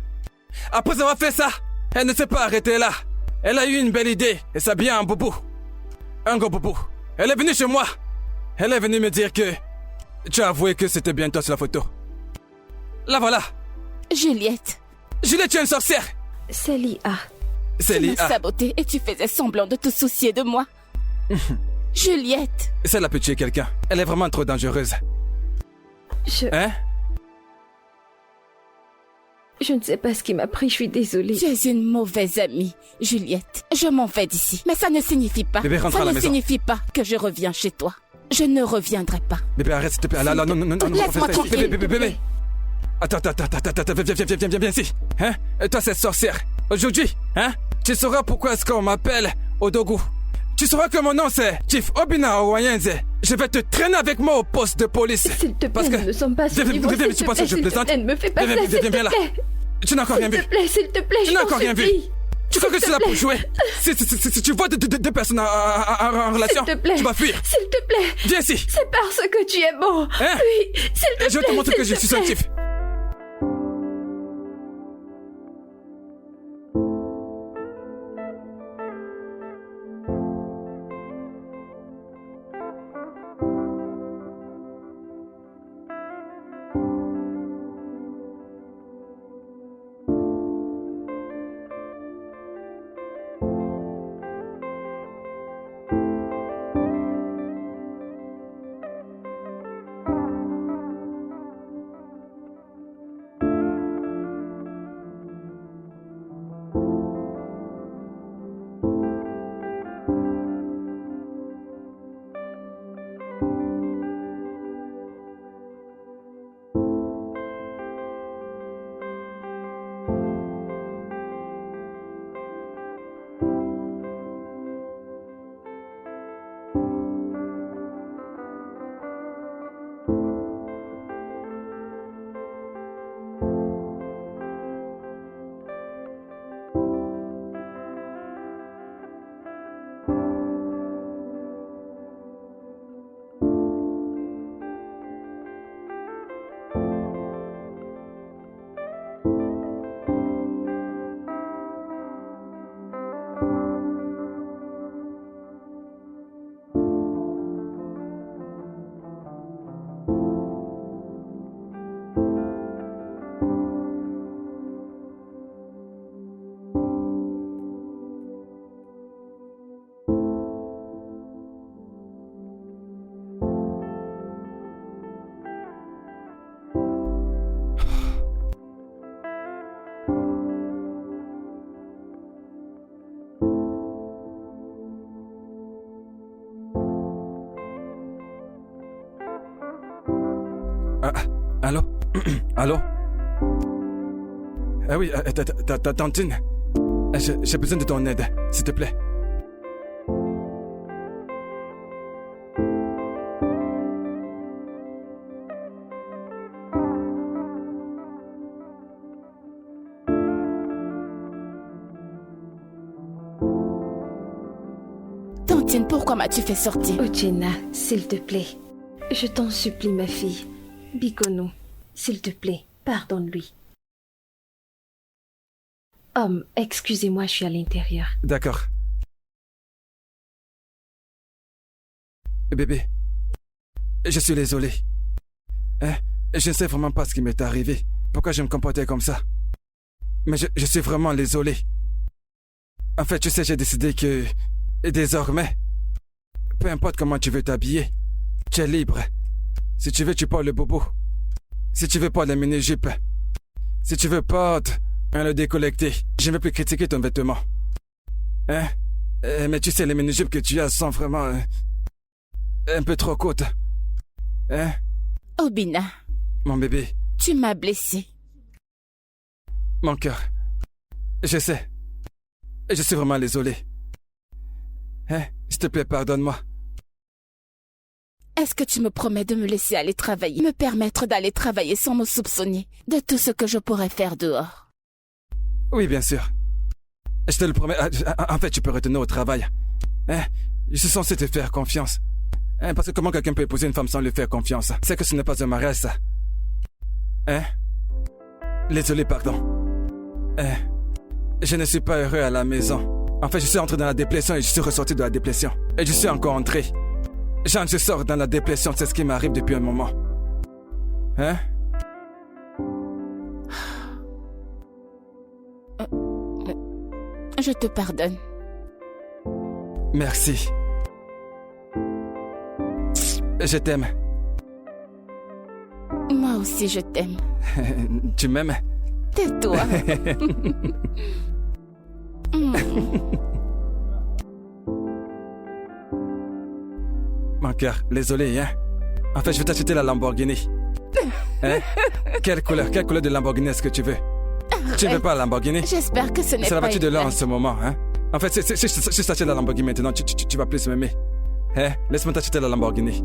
Après avoir fait ça, elle ne s'est pas arrêtée là. Elle a eu une belle idée et ça bien un boubou. Un gros boubou. Elle est venue chez moi. Elle est venue me dire que... Tu as avoué que c'était bien toi sur la photo. La voilà. Juliette, Juliette, tu es une sorcière. C'est l'IA. C'est tu m'as l'IA. saboté et tu faisais semblant de te soucier de moi. Juliette, Celle-là peut tuer quelqu'un. Elle est vraiment trop dangereuse. Hein? Je ne sais pas ce qui m'a pris, je suis désolée. tu es une mauvaise amie, Juliette. Je m'en vais d'ici. Mais ça ne signifie pas. Bébé, rentre ça à la ne maison. signifie pas que je reviens chez toi. Je ne reviendrai pas. Bébé, arrête s'il te plaît. Là, non, non, non, non. Laisse-moi tranquille. Bébé. Attends, viens ici. Hein? Et toi, cette sorcière. Aujourd'hui, hein? Tu sauras pourquoi est-ce qu'on m'appelle Odogu. Tu sauras que mon nom c'est Chief Obina Owayenze. Je vais te traîner avec moi au poste de police. S'il te plaît, Parce que... nous ne sommes pas sur Viens, niveau, viens, s'il tu te penses que plaît, je s'il te plaisante? plaît, ne me fais pas ça, s'il te Viens là. plaît. Tu n'as encore rien vu. S'il te plaît, Tu je n'as t'en encore rien vu. supplie. Tu crois que c'est là pour jouer? Si tu vois deux personnes en relation, S'il te plaît. tu vas fuir. S'il te plaît. Viens ici. C'est parce que tu es beau. Hein? Oui, s'il te plaît. Je vais te montrer que je s'il suis te un plaît. Chief. Allô? Allô? Ah oui, ta tantine. J'ai besoin de ton aide, s'il te plaît. Clémentine, pourquoi m'as-tu fait sortir? Uchenna, s'il te plaît. Je t'en supplie, ma fille. Bikono, s'il te plaît, pardonne-lui. Excusez-moi, je suis à l'intérieur. D'accord. Bébé, je suis désolé. Je ne sais vraiment pas ce qui m'est arrivé. Pourquoi je me comportais comme ça. Mais je suis vraiment désolé. En fait, tu sais, j'ai décidé que... désormais, peu importe comment tu veux t'habiller, tu es libre. Si tu veux, tu portes le bobo. Si tu veux, porte la mini-jupe. Si tu veux, porte le décollecté. Je ne veux plus critiquer ton vêtement. Mais tu sais, les mini-jupes que tu as sont vraiment... un peu trop courtes. Obinna. Mon bébé. Tu m'as blessé. Mon cœur. Je sais. Je suis vraiment désolé. S'il te plaît, pardonne-moi. Est-ce que tu me promets de me laisser aller travailler, me permettre d'aller travailler sans me soupçonner de tout ce que je pourrais faire dehors? Oui, bien sûr. Je te le promets. En fait, tu peux retourner au travail. Je suis censé te faire confiance. Parce que comment quelqu'un peut épouser une femme sans lui faire confiance? C'est que ce n'est pas un mariage, ça. Désolé, pardon. Je ne suis pas heureux à la maison. En fait, je suis entré dans la dépression et je suis ressorti de la dépression. Et je suis encore entré. Je sors dans la dépression, c'est ce qui m'arrive depuis un moment. Je te pardonne. Merci. Je t'aime. Moi aussi, je t'aime. Tu m'aimes? Tais-toi. Mon cœur, désolé, En fait, je vais t'acheter la Lamborghini. Quelle couleur de Lamborghini est-ce que tu veux? Arrête. Tu veux pas la Lamborghini? J'espère que ce n'est pas C'est la voiture de l'an en une ce moment, En fait, si je t'achète la Lamborghini maintenant, tu vas plus m'aimer. Laisse-moi t'acheter la Lamborghini.